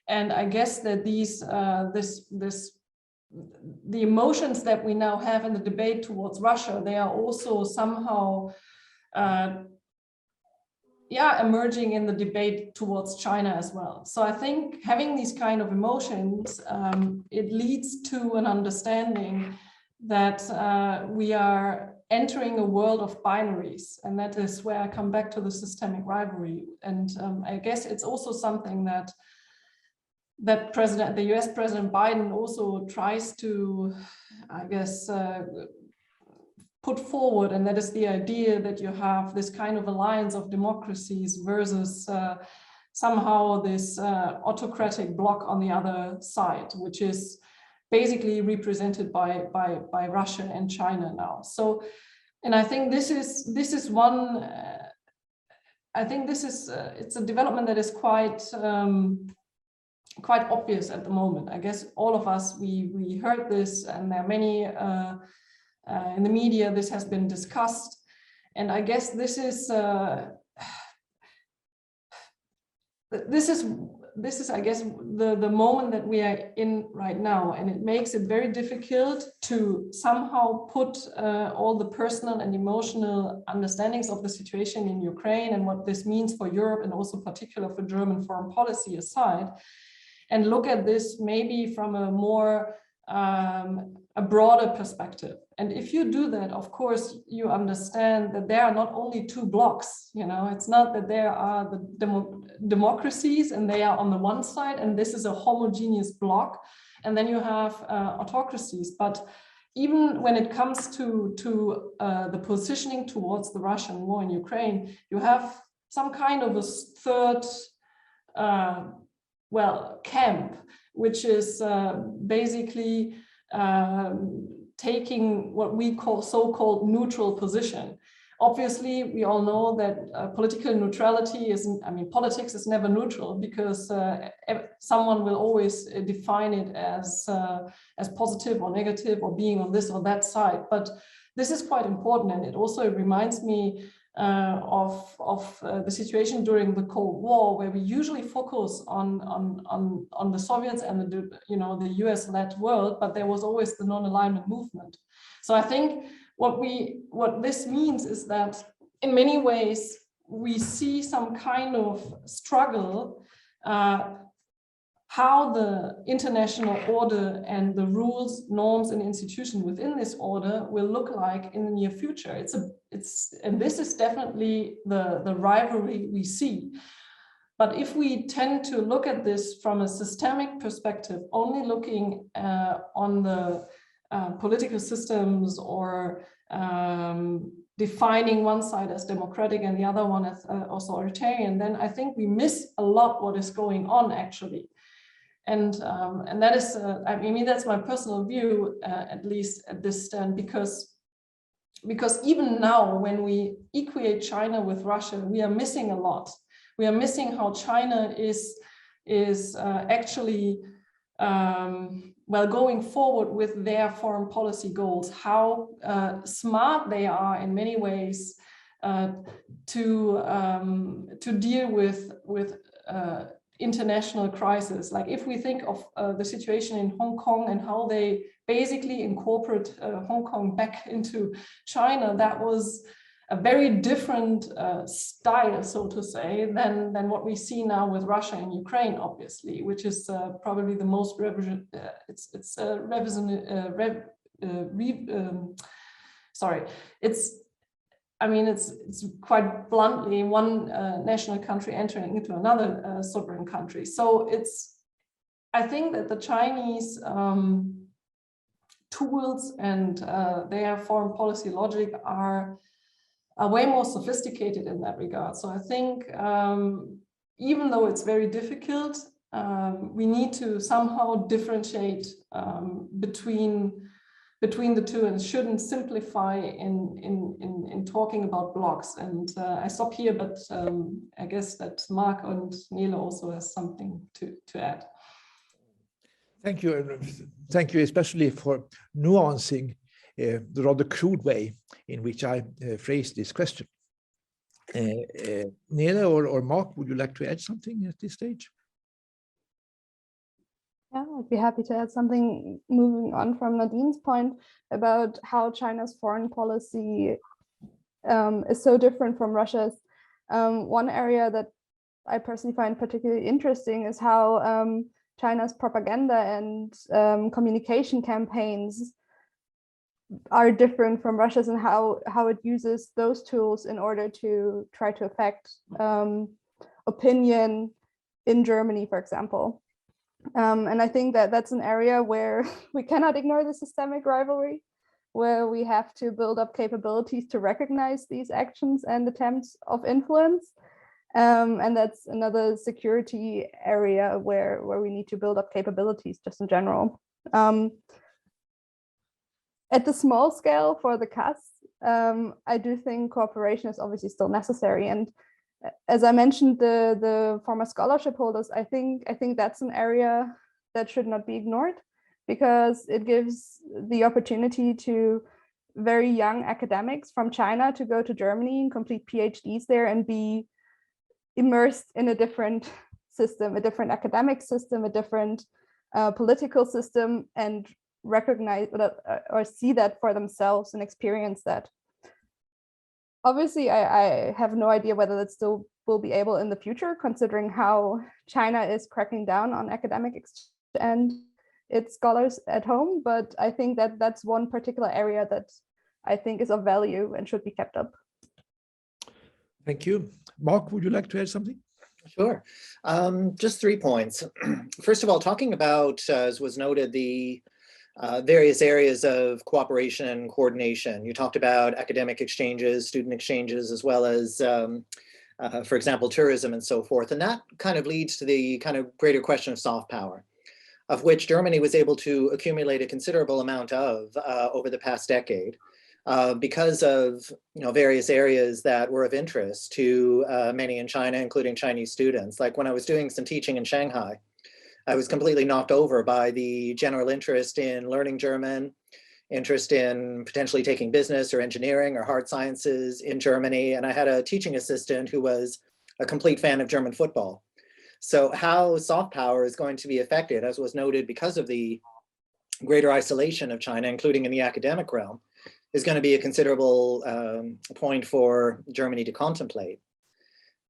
and I guess that the emotions that we now have in the debate towards Russia, they are also somehow, emerging in the debate towards China as well. So I think having these kind of emotions, it leads to an understanding that we are entering a world of binaries, and that is where I come back to the systemic rivalry. And I guess it's also something that the US President Biden also tries to, I guess, put forward, and that is the idea that you have this kind of alliance of democracies versus somehow this autocratic bloc on the other side, which is basically represented by Russia and China now. So, and I think this is one. I think this is it's a development that is quite obvious at the moment. I guess all of us, we heard this, and there are many in the media, this has been discussed. And I guess this is I guess the moment that we are in right now, and it makes it very difficult to somehow put all the personal and emotional understandings of the situation in Ukraine and what this means for Europe, and also particular for German foreign policy aside, and look at this maybe from a more a broader perspective. And if you do that, of course, you understand that there are not only two blocks, you know, it's not that there are the democracies and they are on the one side, and this is a homogeneous block, and then you have autocracies. But even when it comes to the positioning towards the Russian war in Ukraine, you have some kind of a third, camp, which is basically taking what we call so-called neutral position. Obviously, we all know that political neutrality isn't, I mean, politics is never neutral, because someone will always define it as positive or negative, or being on this or that side. But this is quite important, and it also reminds me of the situation during the Cold War, where we usually focus on the Soviets and the US-led world, but there was always the non-alignment movement. So I think what this means is that in many ways we see some kind of struggle how the international order and the rules, norms, and institutions within this order will look like in the near future. And this is definitely the rivalry we see. But if we tend to look at this from a systemic perspective, only looking on the political systems, or defining one side as democratic and the other one as authoritarian, then I think we miss a lot what is going on actually. And that is, I mean, that's my personal view, at least at this stand, because even now, when we equate China with Russia, we are missing a lot. We are missing how China is actually going forward with their foreign policy goals, how smart they are in many ways to deal with international crisis. Like if we think of the situation in Hong Kong and how they basically incorporate Hong Kong back into China, that was a very different style, so to say, than what we see now with Russia and Ukraine, obviously, which is probably the most it's quite bluntly one national country entering into another sovereign country. So I think that the Chinese tools and their foreign policy logic are way more sophisticated in that regard. So I think even though it's very difficult, we need to somehow differentiate between the two, and shouldn't simplify in talking about blocks. And I stop here, but I guess that Marc and Nele also has something to add. Thank you. Thank you especially for nuancing the rather crude way in which I phrased this question. Nele or Marc, would you like to add something at this stage? Yeah, I'd be happy to add something, moving on from Nadine's point about how China's foreign policy is so different from Russia's. One area that I personally find particularly interesting is how China's propaganda and communication campaigns are different from Russia's, and how it uses those tools in order to try to affect opinion in Germany, for example. And I think that that's an area where we cannot ignore the systemic rivalry, where we have to build up capabilities to recognize these actions and attempts of influence. And that's another security area where we need to build up capabilities just in general. At the small scale for the CAS, I do think cooperation is obviously still necessary. And as I mentioned, the former scholarship holders, I think that's an area that should not be ignored, because it gives the opportunity to very young academics from China to go to Germany and complete PhDs there and be immersed in a different system, a different academic system, a different political system, and recognize or see that for themselves and experience that. Obviously, I have no idea whether that still will be able in the future, considering how China is cracking down on academic exchange and its scholars at home, but I think that that's one particular area that I think is of value and should be kept up. Thank you. Marc, would you like to add something? Sure. Just 3 points. First of all, talking about, as was noted, the various areas of cooperation and coordination. You talked about academic exchanges, student exchanges, as well as, for example, tourism and so forth. And that kind of leads to the kind of greater question of soft power, of which Germany was able to accumulate a considerable amount of over the past decade. Because of various areas that were of interest to many in China, including Chinese students. Like when I was doing some teaching in Shanghai, I was completely knocked over by the general interest in learning German, interest in potentially taking business or engineering or hard sciences in Germany. And I had a teaching assistant who was a complete fan of German football. So how soft power is going to be affected, as was noted, because of the greater isolation of China, including in the academic realm, is going to be a considerable point for Germany to contemplate.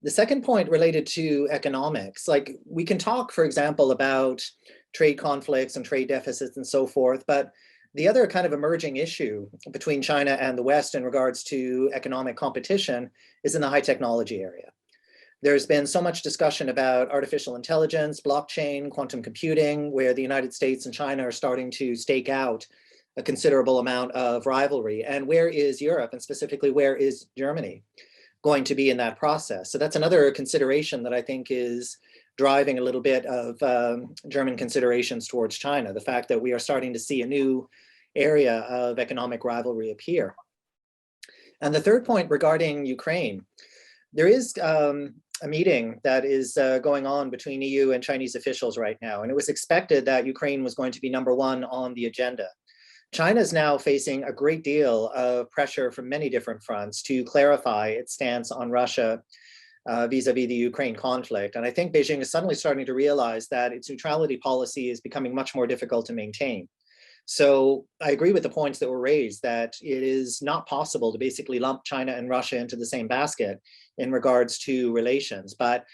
The second point related to economics, like we can talk, for example, about trade conflicts and trade deficits and so forth, but the other kind of emerging issue between China and the West in regards to economic competition is in the high technology area. There's been so much discussion about artificial intelligence, blockchain, quantum computing, where the United States and China are starting to stake out a considerable amount of rivalry. And where is Europe, and specifically where is Germany going to be in that process? So that's another consideration that I think is driving a little bit of German considerations towards China, the fact that we are starting to see a new area of economic rivalry appear. And the third point regarding Ukraine, there is a meeting that is going on between EU and Chinese officials right now, and it was expected that Ukraine was going to be #1 on the agenda. China is now facing a great deal of pressure from many different fronts to clarify its stance on Russia vis-à-vis the Ukraine conflict. And I think Beijing is suddenly starting to realize that its neutrality policy is becoming much more difficult to maintain. So I agree with the points that were raised that it is not possible to basically lump China and Russia into the same basket in regards to relations. But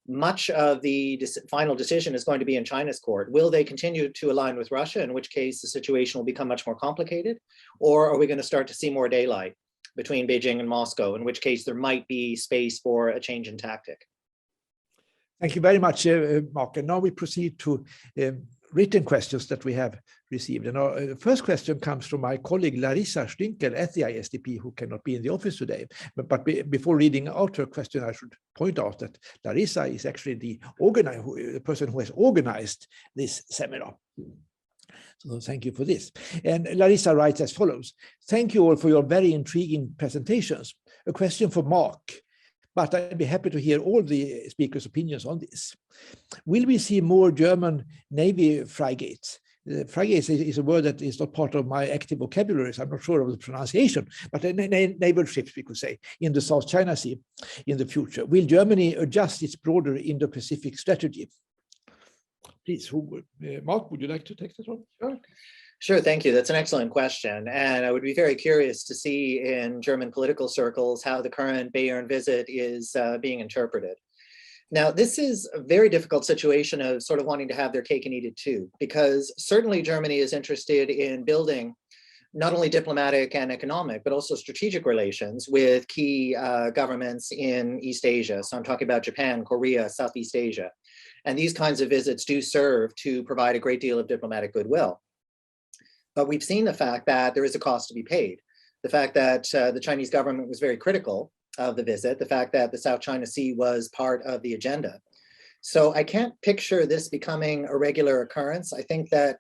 much of the final decision is going to be in China's court. Will they continue to align with Russia, in which case the situation will become much more complicated? Or are we going to start to see more daylight between Beijing and Moscow, in which case there might be space for a change in tactic? Thank you very much, Marc. And now we proceed to written questions that we have received. And our first question comes from my colleague Larissa Stinkel at the ISDP, who cannot be in the office today. But before reading out her question, I should point out that Larissa is actually the person who has organized this seminar. So thank you for this. And Larissa writes as follows: thank you all for your very intriguing presentations. A question for Marc, but I'd be happy to hear all the speakers' opinions on this. Will we see more German Navy frigates? Frigates is a word that is not part of my active vocabulary, so I'm not sure of the pronunciation, but naval ships, we could say, in the South China Sea in the future. Will Germany adjust its broader Indo-Pacific strategy? Please, Marc, would you like to take that one? Sure. Sure, thank you. That's an excellent question. And I would be very curious to see in German political circles how the current Bayern visit is being interpreted. Now, this is a very difficult situation of sort of wanting to have their cake and eat it too, because certainly Germany is interested in building not only diplomatic and economic, but also strategic relations with key governments in East Asia. So I'm talking about Japan, Korea, Southeast Asia. And these kinds of visits do serve to provide a great deal of diplomatic goodwill. But we've seen the fact that there is a cost to be paid. The fact that the Chinese government was very critical of the visit, the fact that the South China Sea was part of the agenda. So I can't picture this becoming a regular occurrence. I think that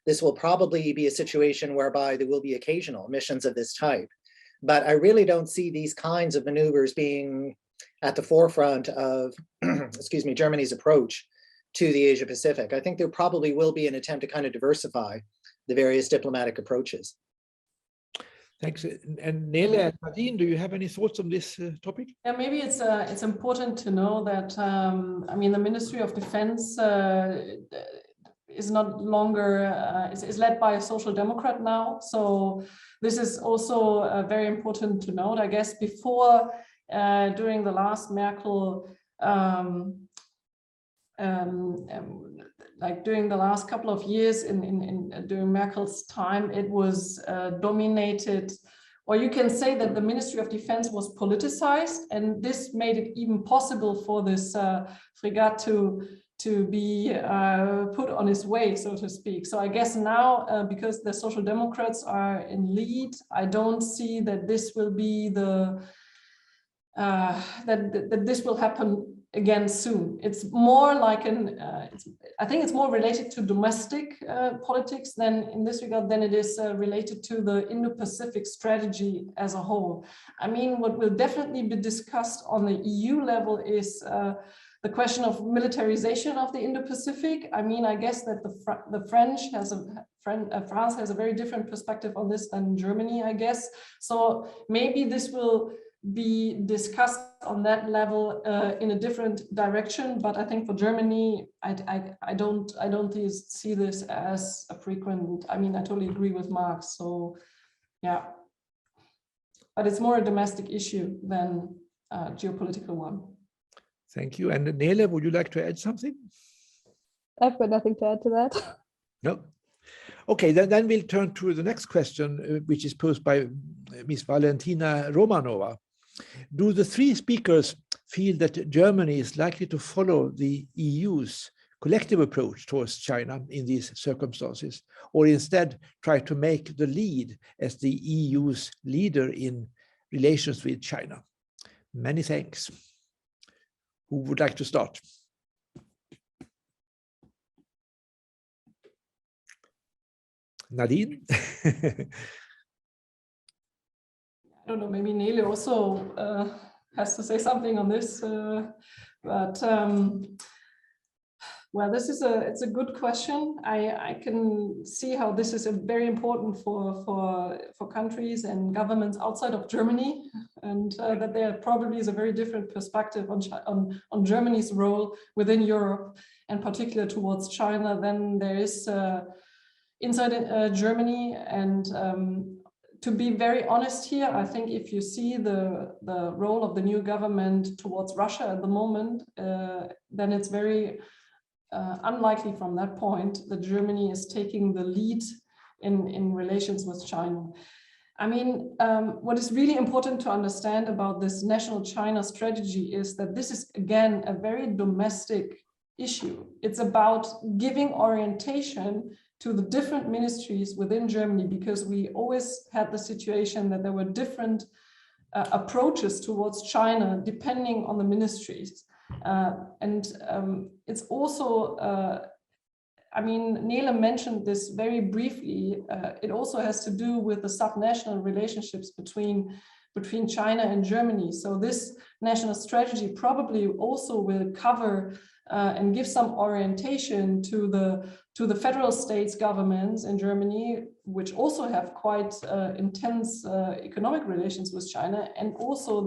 this will probably be a situation whereby there will be occasional missions of this type. But I really don't see these kinds of maneuvers being at the forefront of, excuse me, Germany's approach to the Asia Pacific. I think there probably will be an attempt to kind of diversify the various diplomatic approaches. Thanks. And Nele and Nadine, do you have any thoughts on this topic? Yeah, maybe it's important to know that I mean, the Ministry of Defense is not longer is led by a social democrat now. So this is also very important to note. I guess before during the last Merkel like during the last couple of years during Merkel's time, it was dominated, or you can say that the Ministry of Defense was politicized, and this made it even possible for this frigate to be put on its way, so to speak. So I guess now, because the Social Democrats are in lead, I don't see that this will be the that this will happen again soon. It's more like I think it's more related to domestic politics than in this regard than it is related to the Indo-Pacific strategy as a whole. I mean, what will definitely be discussed on the EU level is the question of militarization of the Indo-Pacific. I mean, I guess that the France has a very different perspective on this than Germany, I guess. So maybe this will be discussed on that level in a different direction, but I think for Germany, I don't see this as a frequent. I mean, I totally agree with Marc. So, yeah, but it's more a domestic issue than a geopolitical one. Thank you. And Nele, would you like to add something? I've got nothing to add to that. No. Okay, then we'll turn to the next question, which is posed by Ms. Valentina Romanova. Do the three speakers feel that Germany is likely to follow the EU's collective approach towards China in these circumstances, or instead try to make the lead as the EU's leader in relations with China? Many thanks. Who would like to start? Nadine? I don't know, maybe Nele also has to say something on this, but well, it's a good question. I can see how this is very important for countries and governments outside of Germany, and that there probably is a very different perspective on Germany's role within Europe, and particularly towards China, than there is inside Germany. And to be very honest here, I think if you see the role of the new government towards Russia at the moment, then it's very unlikely from that point that Germany is taking the lead in relations with China. I mean, what is really important to understand about this national China strategy is that this is, again, a very domestic issue. It's about giving orientation to the different ministries within Germany, because we always had the situation that there were different approaches towards China depending on the ministries. It's also, I mean, Nele mentioned this very briefly, it also has to do with the subnational relationships between China and Germany. So this national strategy probably also will cover and give some orientation to the federal states governments in Germany, which also have quite intense economic relations with China, and also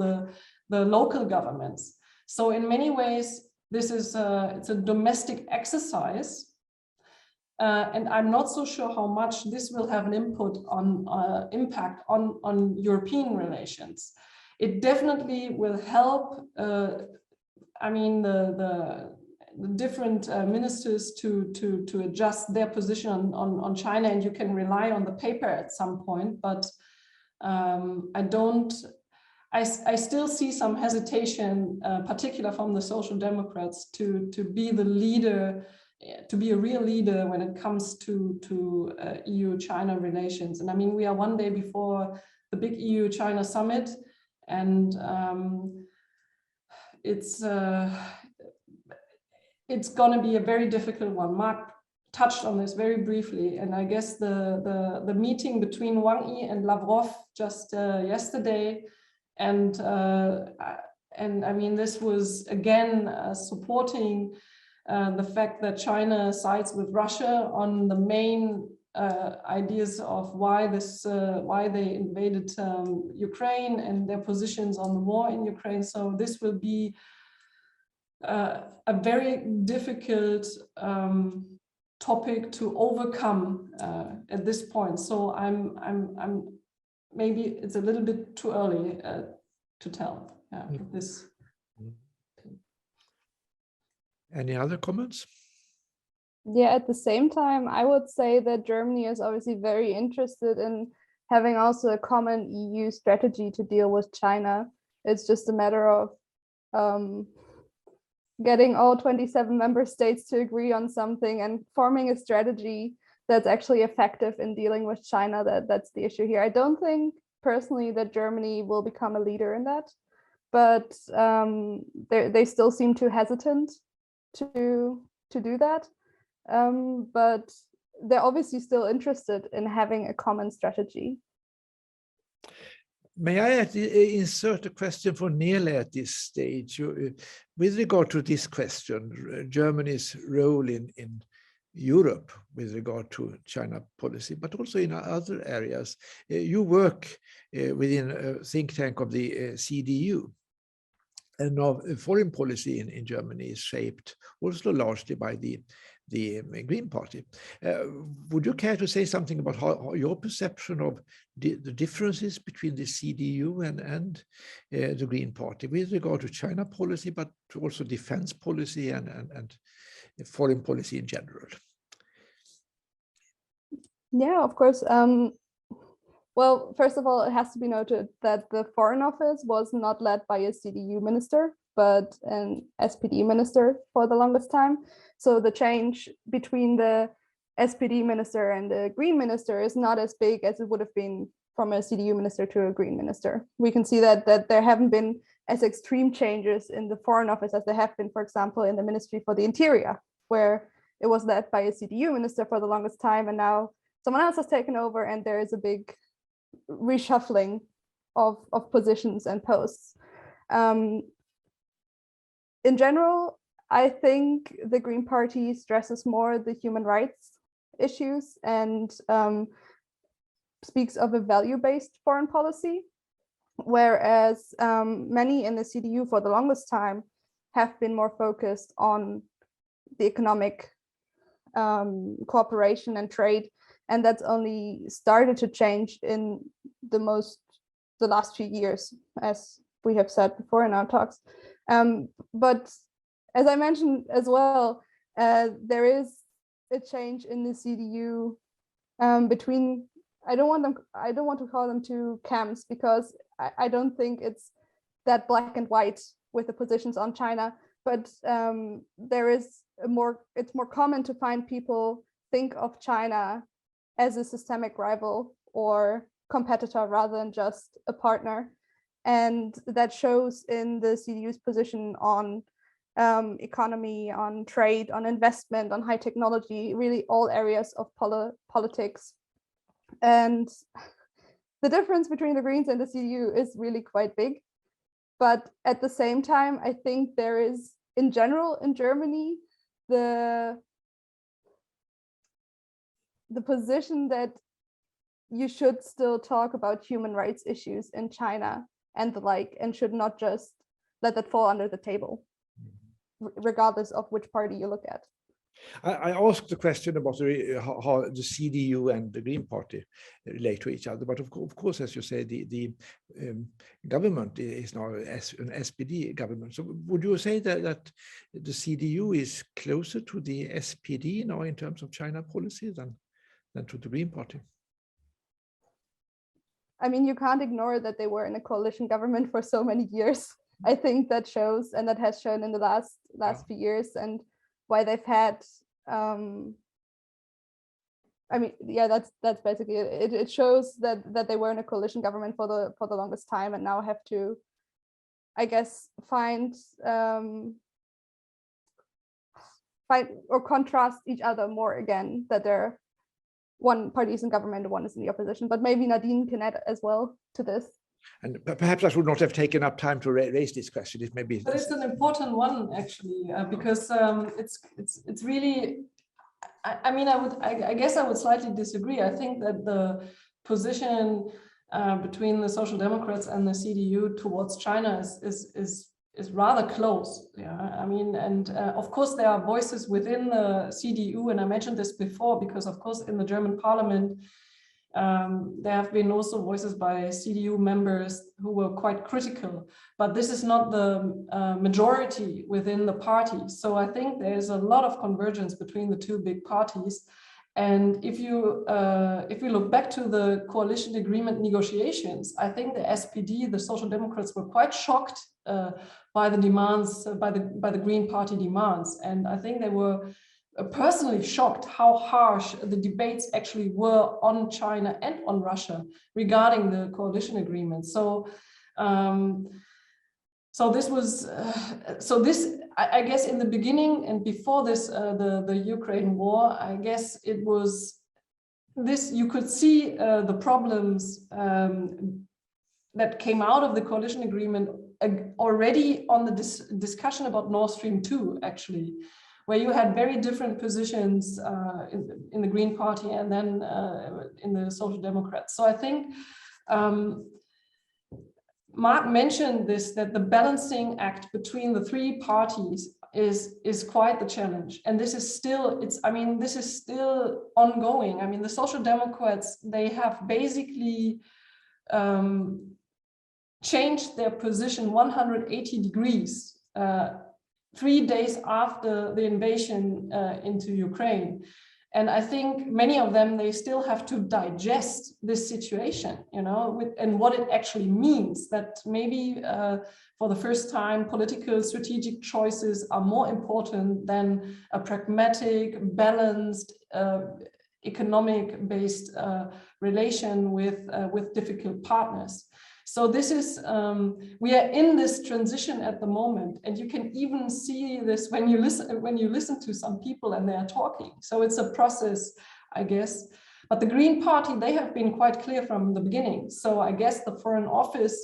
the local governments. So in many ways, this is it's a domestic exercise, and I'm not so sure how much this will have an impact on European relations. It definitely will help. I mean, the different ministers to adjust their position on China, and you can rely on the paper at some point. But I still see some hesitation, particularly from the Social Democrats, to be the leader, to be a real leader when it comes to EU-China relations. And I mean, we are one day before the big EU-China summit, and it's going to be a very difficult one. Marc touched on this very briefly, and I guess the meeting between Wang Yi and Lavrov just yesterday, and I mean, this was again supporting the fact that China sides with Russia on the main ideas of why they invaded Ukraine and their positions on the war in Ukraine. So this will be a very difficult topic to overcome at this point. So I'm maybe it's a little bit too early to tell this. Any other comments? Yeah, at the same time, I would say that Germany is obviously very interested in having also a common EU strategy to deal with China. It's just a matter of getting all 27 member states to agree on something and forming a strategy that's actually effective in dealing with China. That's the issue here. I don't think personally that Germany will become a leader in that, but they still seem too hesitant to do that. But they're obviously still interested in having a common strategy. May I insert a question for Nele at this stage? With regard to this question, Germany's role in Europe with regard to China policy, but also in other areas. You work within a think tank of the CDU. And now foreign policy in Germany is shaped also largely by the Green Party. Would you care to say something about how your perception of the differences between the CDU and the Green Party with regard to China policy, but also defense policy and foreign policy in general? Yeah, of course. Well, first of all, it has to be noted that the Foreign Office was not led by a CDU minister, but an SPD minister for the longest time. So the change between the SPD minister and the Green minister is not as big as it would have been from a CDU minister to a Green minister. We can see that there haven't been as extreme changes in the Foreign Office as there have been, for example, in the Ministry for the Interior, where it was led by a CDU minister for the longest time, and now someone else has taken over, and there is a big reshuffling of positions and posts. In general, I think the Green Party stresses more the human rights issues and speaks of a value-based foreign policy, whereas many in the CDU for the longest time have been more focused on the economic cooperation and trade. And that's only started to change in the last few years, as we have said before in our talks. But as I mentioned as well, there is a change in the CDU between. I don't want to call them two camps, because I don't think it's that black and white with the positions on China. But there is it's more common to find people think of China as a systemic rival or competitor rather than just a partner. And that shows in the CDU's position on economy, on trade, on investment, on high technology, really all areas of politics. And the difference between the Greens and the CDU is really quite big. But at the same time, I think there is, in general, in Germany, the position that you should still talk about human rights issues in China and the like, and should not just let that fall under the table, regardless of which party you look at. I asked the question about how the CDU and the Green Party relate to each other, but of course, as you say, the government is now an SPD government. So would you say that the CDU is closer to the SPD now in terms of China policy than to the Green Party? I mean, you can't ignore that they were in a coalition government for so many years. I think that shows, and that has shown in the last few years, and why they've had. I mean, yeah, that's basically it. It shows that they were in a coalition government for the longest time, and now have to, I guess, find or contrast each other more again. That they're one party is in government and one is in the opposition. But maybe Nadine can add as well to this. And perhaps I should not have taken up time to raise this question. It may be. But it's an important one, actually, because it's really. I mean, I guess I would slightly disagree. I think that the position between the Social Democrats and the CDU towards China is rather close. Yeah, I mean, and of course there are voices within the CDU, and I mentioned this before because, of course, in the German Parliament, There have been also voices by CDU members who were quite critical, but this is not the majority within the party. So I think there's a lot of convergence between the two big parties. And if we look back to the coalition agreement negotiations, I think the SPD, the Social Democrats, were quite shocked by the demands, by the Green Party demands. And I think they were personally shocked how harsh the debates actually were on China and on Russia regarding the coalition agreement. So, I guess in the beginning and before this, the Ukraine war, I guess it was this, you could see the problems that came out of the coalition agreement already on the discussion about Nord Stream 2, actually, where you had very different positions in the Green Party and then in the Social Democrats. So I think Marc mentioned this, that the balancing act between the three parties is quite the challenge. And this is still, this is still ongoing. I mean, the Social Democrats, they have basically changed their position 180 degrees 3 days after the invasion into Ukraine. And I think many of them, they still have to digest this situation, you know, and what it actually means, that maybe for the first time, political strategic choices are more important than a pragmatic, balanced, economic-based relation with difficult partners. So this is, we are in this transition at the moment, and you can even see this when you listen to some people and they are talking. So it's a process, I guess. But the Green Party, they have been quite clear from the beginning. So I guess the Foreign Office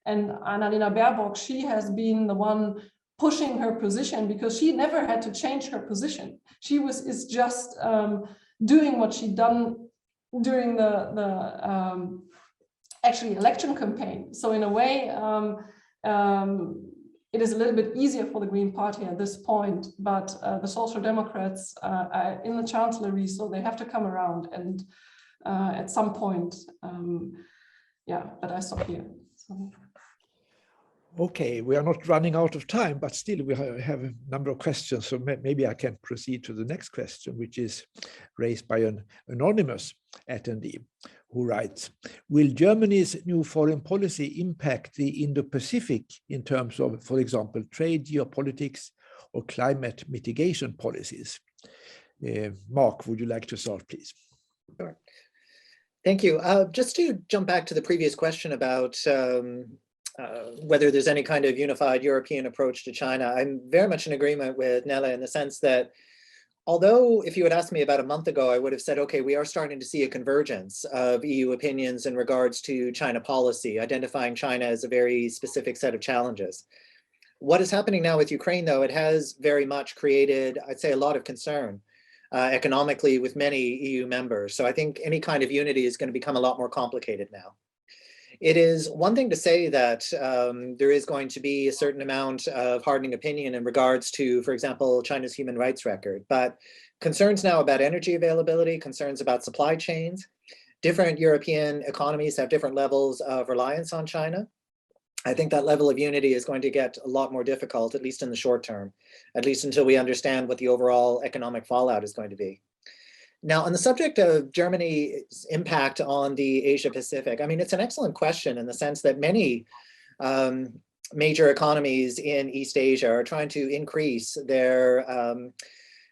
and Annalena Baerbock, she has been the one pushing her position because she never had to change her position. She is just doing what she'd done during the actually election campaign. So in a way, it is a little bit easier for the Green Party at this point, but the Social Democrats are in the Chancellery, so they have to come around and at some point, yeah, but I stop here. So. Okay, we are not running out of time, but still we have a number of questions. So maybe I can proceed to the next question, which is raised by an anonymous attendee who writes, will Germany's new foreign policy impact the Indo-Pacific in terms of, for example, trade, geopolitics, or climate mitigation policies? Marc, would you like to start, please? Sure. Thank you. Just to jump back to the previous question about whether there's any kind of unified European approach to China, I'm very much in agreement with Nele in the sense that although if you had asked me about a month ago, I would have said, okay, we are starting to see a convergence of EU opinions in regards to China policy, identifying China as a very specific set of challenges. What is happening now with Ukraine, though, it has very much created, I'd say, a lot of concern economically with many EU members. So I think any kind of unity is going to become a lot more complicated now. It is one thing to say that there is going to be a certain amount of hardening opinion in regards to, for example, China's human rights record, but concerns now about energy availability, concerns about supply chains. Different European economies have different levels of reliance on China. I think that level of unity is going to get a lot more difficult, at least in the short term, at least until we understand what the overall economic fallout is going to be. Now, on the subject of Germany's impact on the Asia Pacific, I mean, it's an excellent question in the sense that many major economies in East Asia are trying to increase their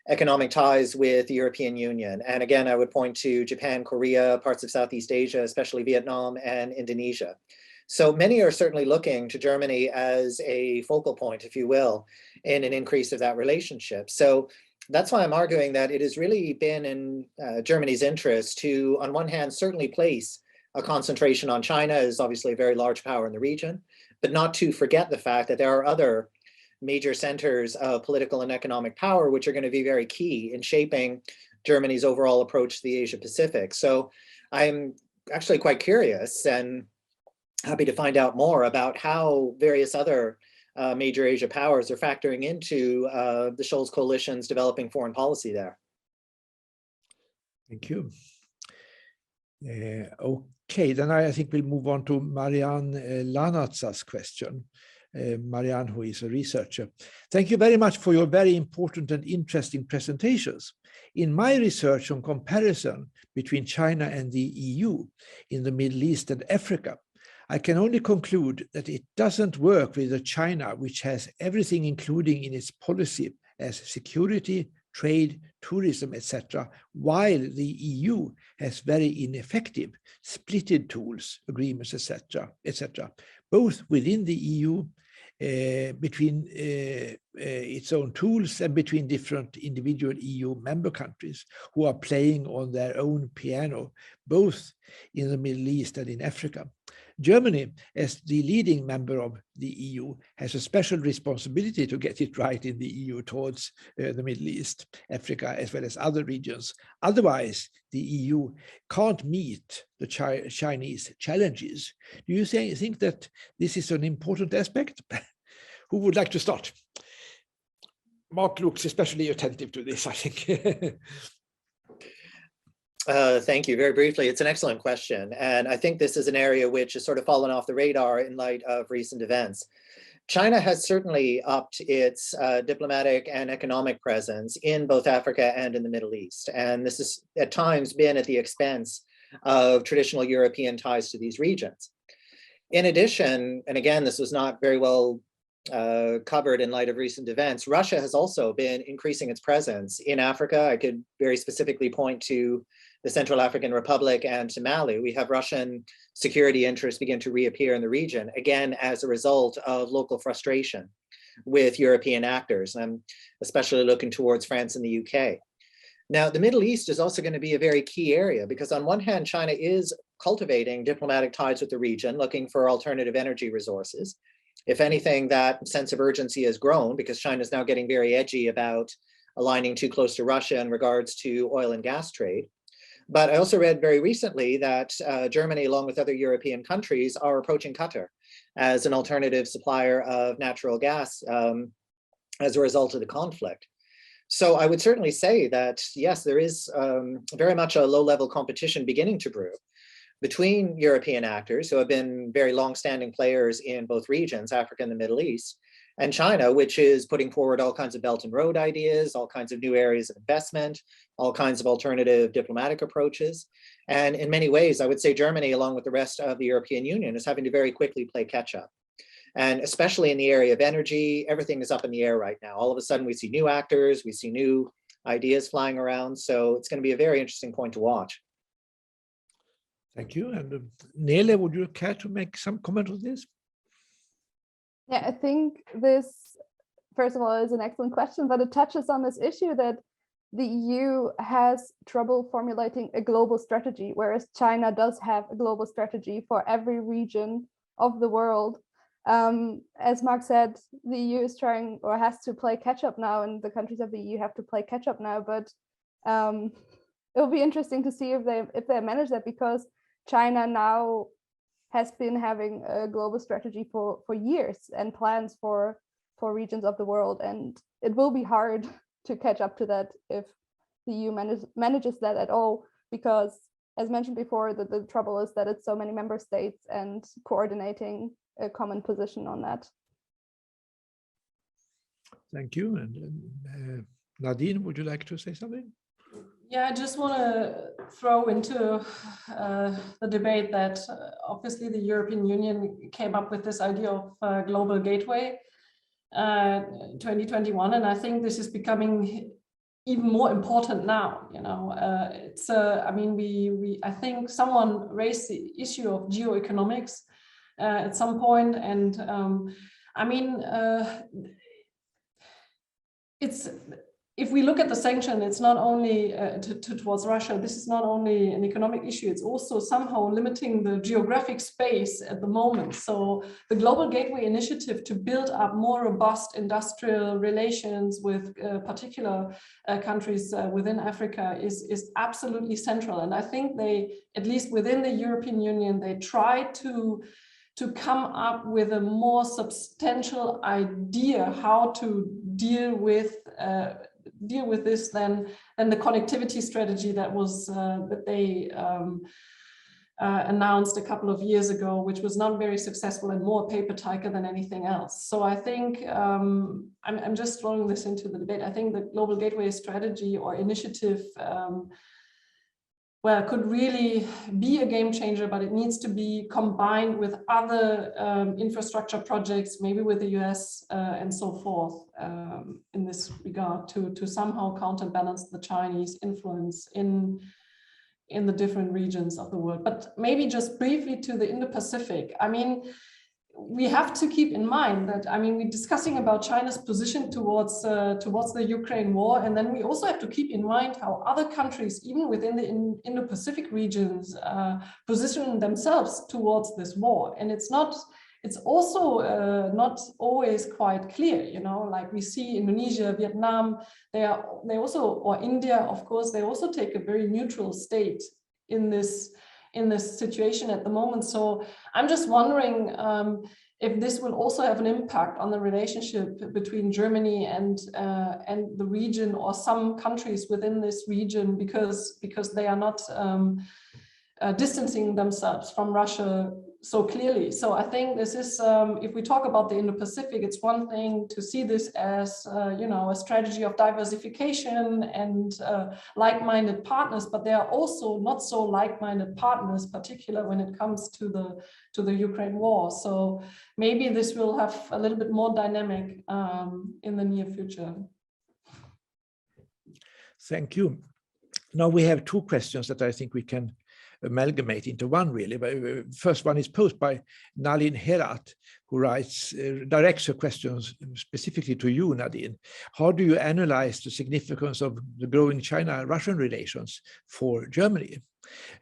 economic ties with the European Union. And again, I would point to Japan, Korea, parts of Southeast Asia, especially Vietnam and Indonesia. So many are certainly looking to Germany as a focal point, if you will, in an increase of that relationship. So that's why I'm arguing that it has really been in Germany's interest to, on one hand, certainly place a concentration on China as obviously a very large power in the region, but not to forget the fact that there are other major centers of political and economic power, which are going to be very key in shaping Germany's overall approach to the Asia Pacific. So I'm actually quite curious and happy to find out more about how various other major Asia powers are factoring into the Scholz coalition's developing foreign policy there. Thank you. Okay, then I think we'll move on to Marianne Lanatza's question. Marianne, who is a researcher. Thank you very much for your very important and interesting presentations. In my research on comparison between China and the EU in the Middle East and Africa, I can only conclude that it doesn't work with a China which has everything including in its policy as security, trade, tourism, etc., while the EU has very ineffective splitted tools, agreements, etc., both within the EU, between its own tools and between different individual EU member countries who are playing on their own piano, both in the Middle East and in Africa. Germany, as the leading member of the EU, has a special responsibility to get it right in the EU towards the Middle East, Africa, as well as other regions. Otherwise, the EU can't meet the Chinese challenges. Do you think that this is an important aspect? Who would like to start? Marc looks especially attentive to this, I think. Thank you. Very briefly, it's an excellent question. And I think this is an area which has sort of fallen off the radar in light of recent events. China has certainly upped its diplomatic and economic presence in both Africa and in the Middle East. And this has at times been at the expense of traditional European ties to these regions. In addition, and again, this was not very well covered in light of recent events, Russia has also been increasing its presence in Africa. I could very specifically point to the Central African Republic and to Mali. We have Russian security interests begin to reappear in the region, again, as a result of local frustration with European actors. And I'm especially looking towards France and the UK. Now, the Middle East is also going to be a very key area because on one hand, China is cultivating diplomatic ties with the region, looking for alternative energy resources. If anything, that sense of urgency has grown because China is now getting very edgy about aligning too close to Russia in regards to oil and gas trade. But I also read very recently that Germany, along with other European countries, are approaching Qatar as an alternative supplier of natural gas as a result of the conflict. So I would certainly say that, yes, there is very much a low-level competition beginning to brew between European actors who have been very long-standing players in both regions, Africa and the Middle East, and China, which is putting forward all kinds of Belt and Road ideas, all kinds of new areas of investment, all kinds of alternative diplomatic approaches. And in many ways, I would say Germany, along with the rest of the European Union, is having to very quickly play catch up. And especially in the area of energy, everything is up in the air right now. All of a sudden, we see new actors, we see new ideas flying around. So it's going to be a very interesting point to watch. Thank you. And Nele, would you care to make some comment on this? Yeah, I think this, first of all, is an excellent question, but it touches on this issue that the EU has trouble formulating a global strategy, whereas China does have a global strategy for every region of the world. As Marc said, the EU is trying or has to play catch up now, and the countries of the EU have to play catch up now. But it will be interesting to see if they manage that, because China now has been having a global strategy for years and plans for regions of the world, and it will be hard to catch up to that if the EU manages that at all, because as mentioned before, the trouble is that it's so many member states and coordinating a common position on that. Thank you. And Nadine, would you like to say something? Yeah, I just want to throw into the debate that obviously the European Union came up with this idea of global gateway 2021, and I think this is becoming even more important now. You know, it's I mean, I think someone raised the issue of geoeconomics at some point, and I mean, it's. If we look at the sanction, it's not only towards Russia, this is not only an economic issue, it's also somehow limiting the geographic space at the moment. So the Global Gateway Initiative to build up more robust industrial relations with particular countries within Africa is absolutely central. And I think they, at least within the European Union, they try to come up with a more substantial idea how to deal with this than the connectivity strategy that was that they announced a couple of years ago, which was not very successful and more paper tiger than anything else. So I think I'm just throwing this into the debate. I think the Global Gateway strategy or initiative well, could really be a game changer, but it needs to be combined with other infrastructure projects, maybe with the US and so forth in this regard to somehow counterbalance the Chinese influence in the different regions of the world. But maybe just briefly to the Indo-Pacific. I mean, we have to keep in mind that, I mean, we're discussing about China's position towards the Ukraine war, and then we also have to keep in mind how other countries, even within the Indo-Pacific regions, position themselves towards this war. And it's also not always quite clear, you know, like we see Indonesia, Vietnam, they also, or India, of course, they also take a very neutral state in this situation at the moment. So I'm just wondering if this will also have an impact on the relationship between Germany and the region, or some countries within this region, because they are not distancing themselves from Russia so clearly. So I think this is, if we talk about the Indo-Pacific, it's one thing to see this as, you know, a strategy of diversification and like-minded partners, but there are also not so like-minded partners, particularly when it comes to the Ukraine war. So maybe this will have a little bit more dynamic in the near future. Thank you. Now we have two questions that I think we can amalgamate into one, really. But first one is posed by Nadine Goodhart, who directs her questions specifically to you, Nadine. How do you analyze the significance of the growing China-Russian relations for Germany?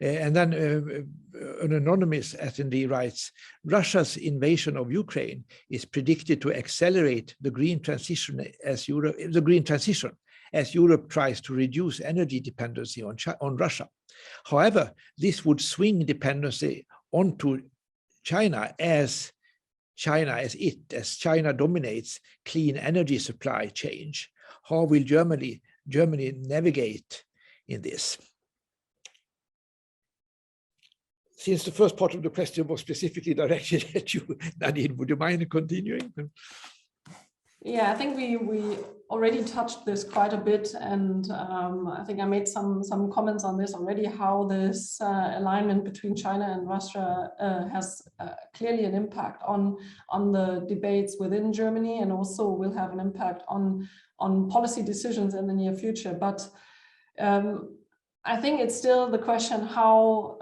And then an anonymous attendee writes, Russia's invasion of Ukraine is predicted to accelerate the green transition as Europe tries to reduce energy dependency on Russia. However, this would swing dependency onto China as China dominates clean energy supply chain. How will Germany navigate in this? Since the first part of the question was specifically directed at you, Nadine, would you mind continuing? Yeah, I think we already touched this quite a bit, and I think I made some comments on this already, how this alignment between China and Russia has clearly an impact on the debates within Germany, and also will have an impact on policy decisions in the near future. But I think it's still the question how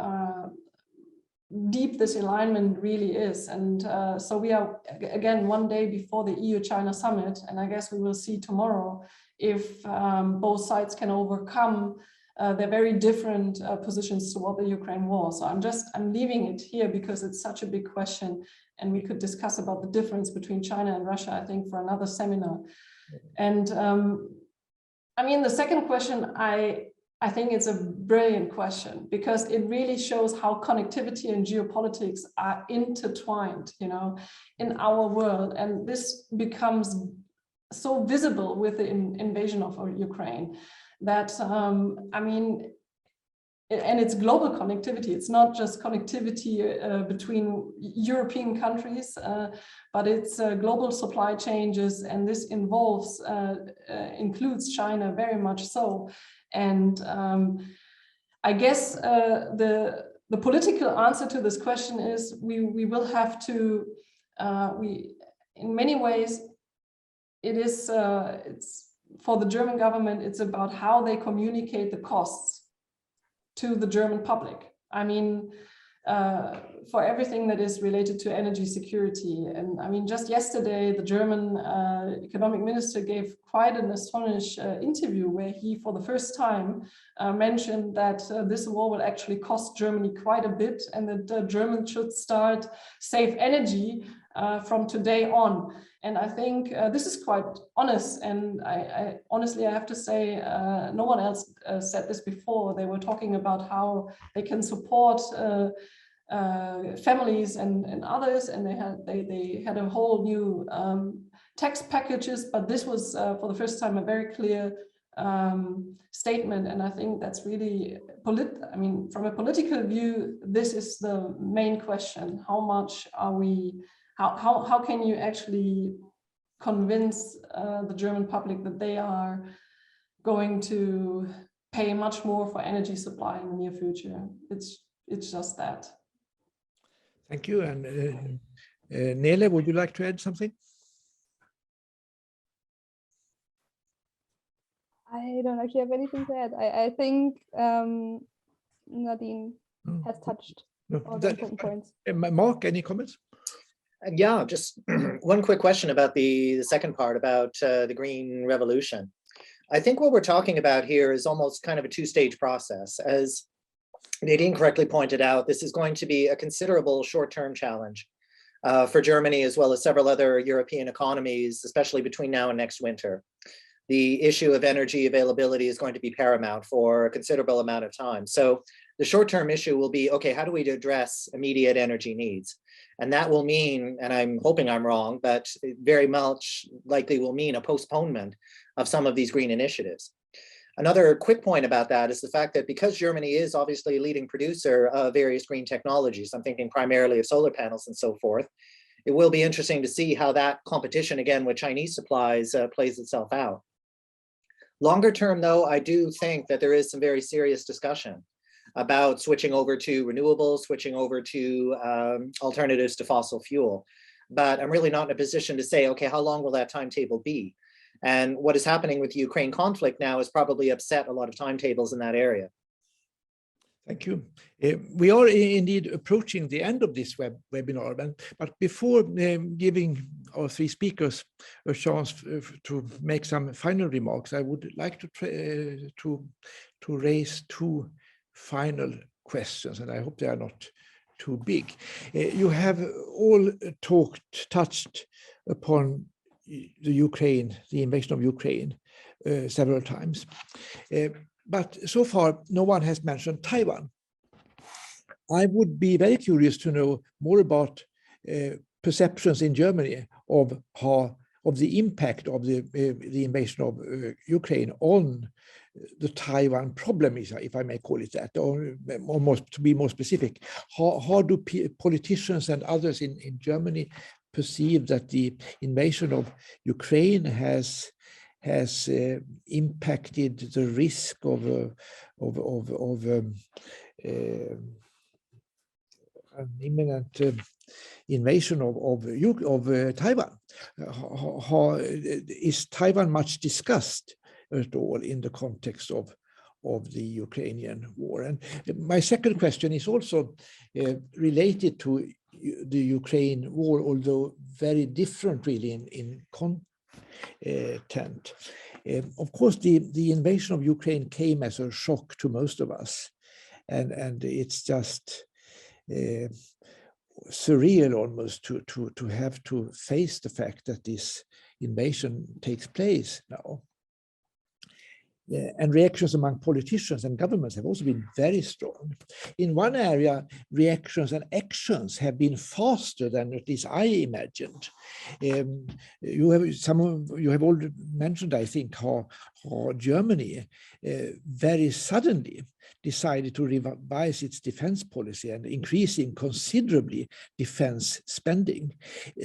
deep this alignment really is. And so we are, again, one day before the EU-China summit, and I guess we will see tomorrow if both sides can overcome their very different positions toward the Ukraine war. So I'm leaving it here because it's such a big question, and we could discuss about the difference between China and Russia, I think, for another seminar. And I mean, the second question, I think it's a brilliant question, because it really shows how connectivity and geopolitics are intertwined, you know, in our world. And this becomes so visible with the invasion of Ukraine that, I mean, and it's global connectivity. It's not just connectivity between European countries, but it's global supply changes, and this includes China very much so. And I guess the political answer to this question is we will have to, in many ways, it's for the German government, it's about how they communicate the costs to the German public. I mean, for everything that is related to energy security. And I mean, just yesterday, the German economic minister gave quite an astonishing interview where he, for the first time, mentioned that this war will actually cost Germany quite a bit, and that Germans should start save energy from today on. And I think this is quite honest. And I honestly, I have to say, no one else said this before. They were talking about how they can support families and others, and they had a whole new tax packages. But this was for the first time a very clear statement. And I think that's really, I mean, from a political view, this is the main question. How much are we, how can you actually convince the German public that they are going to pay much more for energy supply in the near future? It's just that. Thank you. And Nele, would you like to add something? I don't actually have anything to add. I think Nadine has touched all the important points. Marc, any comments? Yeah, just one quick question about the second part about the Green Revolution. I think what we're talking about here is almost kind of a two-stage process. As Nadine correctly pointed out, this is going to be a considerable short-term challenge for Germany as well as several other European economies, especially between now and next winter. The issue of energy availability is going to be paramount for a considerable amount of time. So the short-term issue will be, okay, how do we address immediate energy needs? And that will mean, and I'm hoping I'm wrong, but it very much likely will mean a postponement of some of these green initiatives. Another quick point about that is the fact that because Germany is obviously a leading producer of various green technologies, I'm thinking primarily of solar panels and so forth, it will be interesting to see how that competition again with Chinese supplies plays itself out. Longer term, though, I do think that there is some very serious discussion about switching over to renewables, switching over to alternatives to fossil fuel. But I'm really not in a position to say, okay, how long will that timetable be? And what is happening with the Ukraine conflict now has probably upset a lot of timetables in that area. Thank you. We are indeed approaching the end of this webinar, but before giving our three speakers a chance to make some final remarks, I would like to raise two final questions, and I hope they are not too big. You have all touched upon the invasion of Ukraine several times. But so far, no one has mentioned Taiwan. I would be very curious to know more about perceptions in Germany of the impact of the invasion of Ukraine on the Taiwan problem, if I may call it that, or almost to be more specific. How do politicians and others in Germany perceive that the invasion of Ukraine has impacted the risk of an imminent invasion of Taiwan? Is Taiwan much discussed at all in the context of the Ukrainian war? And my second question is also related to the Ukraine war, although very different really in content. Of course, the invasion of Ukraine came as a shock to most of us, and it's just surreal almost to have to face the fact that this invasion takes place now. And reactions among politicians and governments have also been very strong. In one area, reactions and actions have been faster than at least I imagined. You have already mentioned, I think, how Germany very suddenly decided to revise its defense policy and increasing considerably defense spending.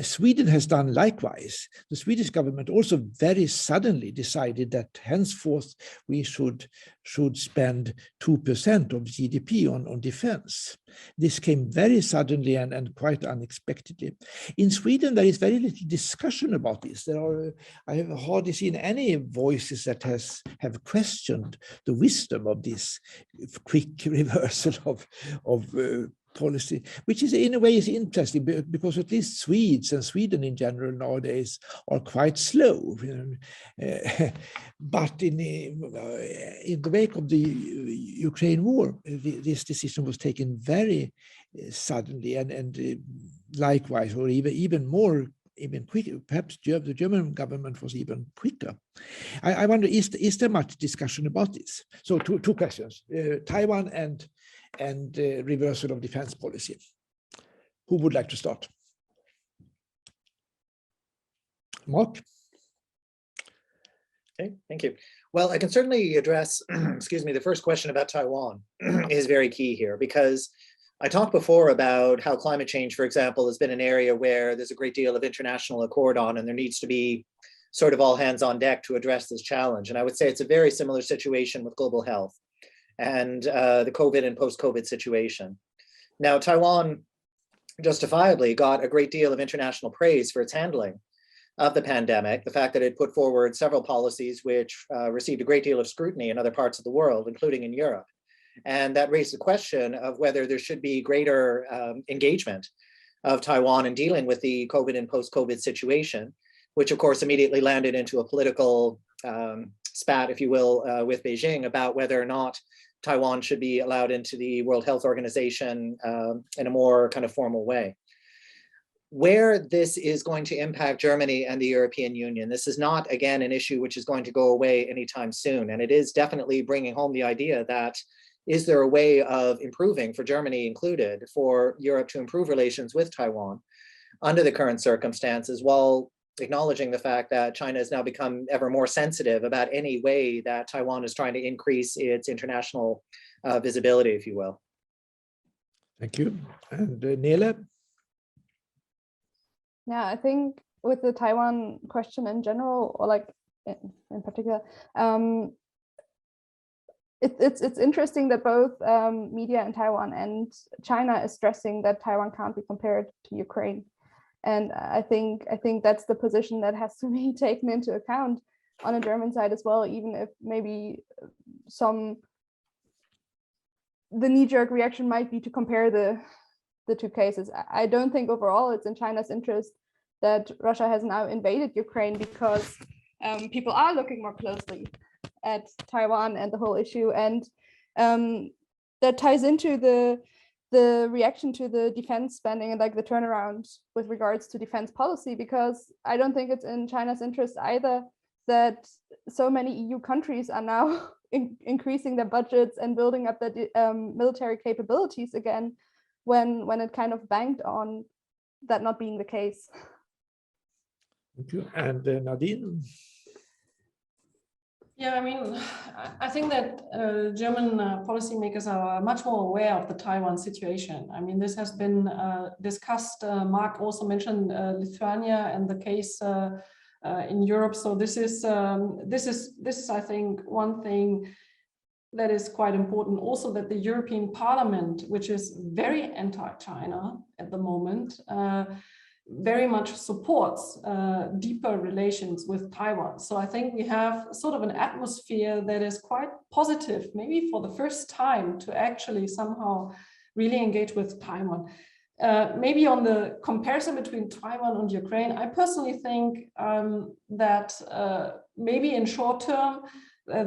Sweden has done likewise. The Swedish government also very suddenly decided that henceforth we should spend 2% of GDP on defense. This came very suddenly and quite unexpectedly. In Sweden, there is very little discussion about this. I have hardly seen any voices that have questioned the wisdom of this quick reversal of policy, which is in a way is interesting because at least Swedes and Sweden in general nowadays are quite slow. But in the wake of the Ukraine war, this decision was taken very suddenly and likewise, or even quicker. Perhaps the German government was even quicker. I wonder, is there much discussion about this? So two questions: Taiwan and reversal of defense policy. Who would like to start? Marc? Okay, thank you. Well, I can certainly address, excuse me, the first question about Taiwan is very key here, because I talked before about how climate change, for example, has been an area where there's a great deal of international accord on, and there needs to be sort of all hands on deck to address this challenge. And I would say it's a very similar situation with global health and the COVID and post-COVID situation. Now, Taiwan justifiably got a great deal of international praise for its handling of the pandemic, the fact that it put forward several policies which received a great deal of scrutiny in other parts of the world, including in Europe. And that raised the question of whether there should be greater engagement of Taiwan in dealing with the COVID and post-COVID situation, which of course immediately landed into a political spat, if you will, with Beijing about whether or not Taiwan should be allowed into the World Health Organization in a more kind of formal way. Where this is going to impact Germany and the European Union, this is not, again, an issue which is going to go away anytime soon. And it is definitely bringing home the idea that, is there a way of improving, for Germany included, for Europe to improve relations with Taiwan under the current circumstances, while acknowledging the fact that China has now become ever more sensitive about any way that Taiwan is trying to increase its international visibility, if you will. Thank you. And Nele? Yeah, I think with the Taiwan question in general, or like in particular, it's interesting that both media in Taiwan and China is stressing that Taiwan can't be compared to Ukraine. And I think that's the position that has to be taken into account on the German side as well, even if maybe the knee-jerk reaction might be to compare the two cases. I don't think overall it's in China's interest that Russia has now invaded Ukraine, because people are looking more closely at Taiwan and the whole issue. And that ties into the reaction to the defense spending and like the turnaround with regards to defense policy, because I don't think it's in China's interest either that so many EU countries are now increasing their budgets and building up their military capabilities again, when it kind of banked on that not being the case. Thank you. And Nadine? Yeah, I mean, I think that German policymakers are much more aware of the Taiwan situation. I mean, this has been discussed. Marc also mentioned Lithuania and the case in Europe. So this is I think one thing that is quite important. Also, that the European Parliament, which is very anti-China at the moment, very much supports deeper relations with Taiwan. So I think we have sort of an atmosphere that is quite positive, maybe for the first time, to actually somehow really engage with Taiwan. Maybe on the comparison between Taiwan and Ukraine, I personally think that maybe in short term,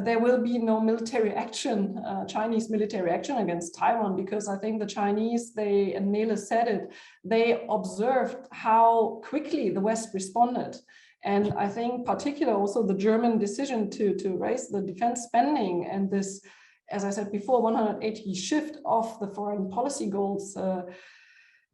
there will be no military action, Chinese military action against Taiwan, because I think the Chinese, and Nele said it, they observed how quickly the West responded. And I think particularly also the German decision to raise the defense spending and this, as I said before, 180 shift of the foreign policy goals,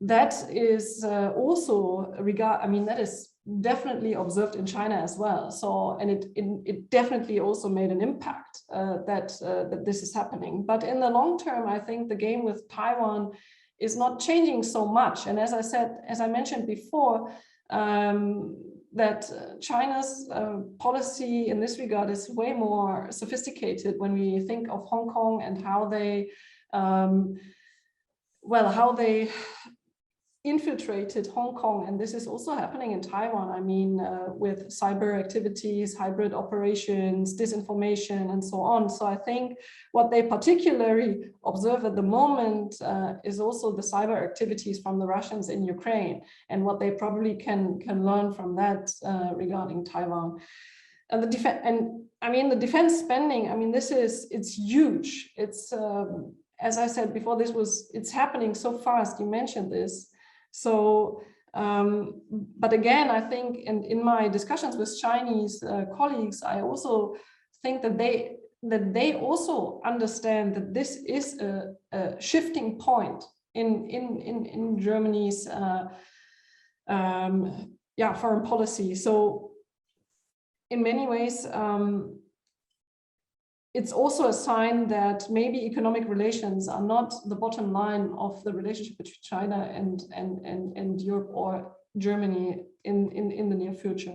that is also that is definitely observed in China as well. So, and it definitely also made an impact that this is happening. But in the long term, I think the game with Taiwan is not changing so much. And as I mentioned before, that China's policy in this regard is way more sophisticated when we think of Hong Kong and how they, how they infiltrated Hong Kong, and this is also happening in Taiwan. I mean, with cyber activities, hybrid operations, disinformation, and so on. So I think what they particularly observe at the moment is also the cyber activities from the Russians in Ukraine, and what they probably can learn from that regarding Taiwan. And the defense spending, I mean, it's huge. It's as I said before, it's happening so fast. You mentioned this. So, but again, I think in my discussions with Chinese colleagues, I also think that they also understand that this is a shifting point in Germany's foreign policy. So, in many ways, it's also a sign that maybe economic relations are not the bottom line of the relationship between China and Europe or Germany in the near future.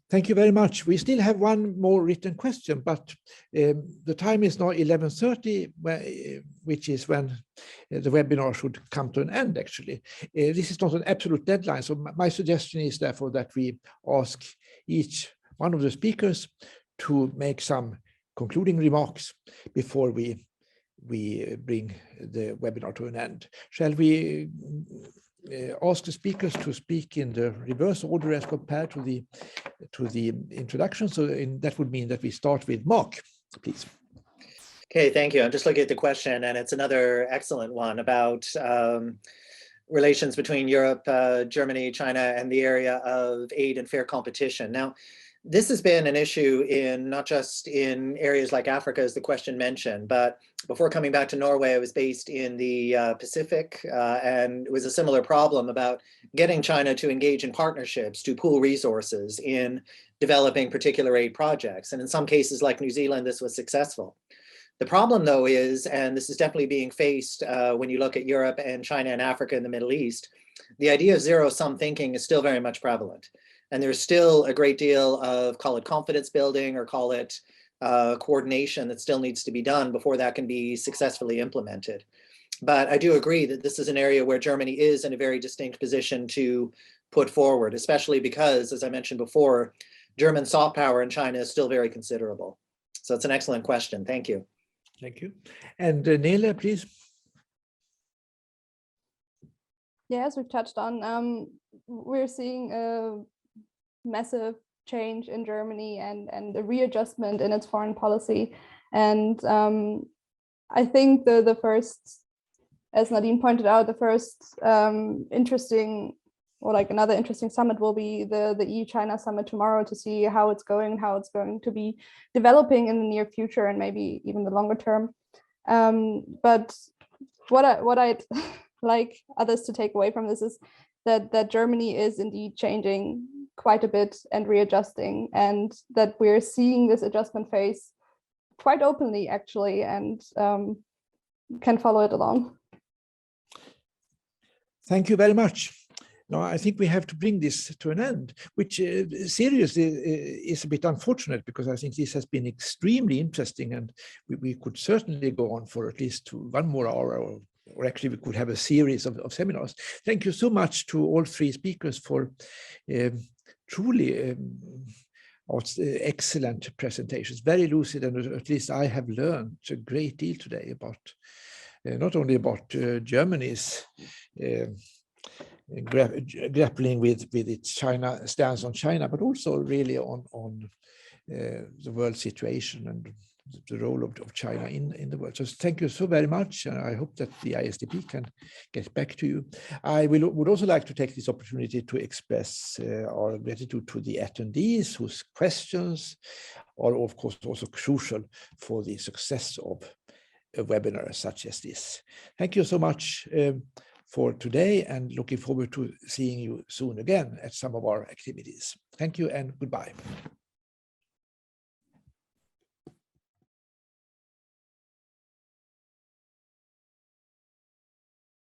Thank you very much. We still have one more written question, but the time is now 11:30, which is when the webinar should come to an end, actually. This is not an absolute deadline, so my suggestion is therefore that we ask each one of the speakers to make some concluding remarks before we bring the webinar to an end. Shall we ask the speakers to speak in the reverse order as compared to the introduction? So that would mean that we start with Marc, please. Okay, thank you. I'm just looking at the question, and it's another excellent one about relations between Europe, Germany, China, and the area of aid and fair competition. Now, this has been an issue in not just in areas like Africa, as the question mentioned, but before coming back to Norway, I was based in the Pacific, and it was a similar problem about getting China to engage in partnerships, to pool resources in developing particular aid projects. And in some cases like New Zealand, this was successful. The problem, though, is, and this is definitely being faced when you look at Europe and China and Africa and the Middle East, the idea of zero-sum thinking is still very much prevalent. And there's still a great deal of, call it confidence building or call it coordination that still needs to be done before that can be successfully implemented. But I do agree that this is an area where Germany is in a very distinct position to put forward, especially because, as I mentioned before, German soft power in China is still very considerable. So it's an excellent question. Thank you. Thank you. And Nele, please. Yeah, as we've touched on, we're seeing a massive change in Germany and a readjustment in its foreign policy. And I think the first, as Nadine pointed out, the first interesting, or like another interesting summit will be the EU-China summit tomorrow, to see how it's going, how it's going to be developing in the near future and maybe even the longer term. But what I'd like others to take away from this is that Germany is indeed changing quite a bit and readjusting, and that we're seeing this adjustment phase quite openly, actually, and can follow it along. Thank you very much. Now, I think we have to bring this to an end, which seriously is a bit unfortunate, because I think this has been extremely interesting, and we could certainly go on for at least 1 more hour, or actually we could have a series of seminars. Thank you so much to all 3 speakers for truly excellent presentations, very lucid, and at least I have learned a great deal today about not only about Germany's grappling with its China stance on China, but also really on the world situation and the role of China in the world. So thank you so very much, and I hope that the ISDP can get back to you. I would also like to take this opportunity to express our gratitude to the attendees whose questions are of course also crucial for the success of a webinar such as this. Thank you so much for today, and looking forward to seeing you soon again at some of our activities. Thank you and goodbye.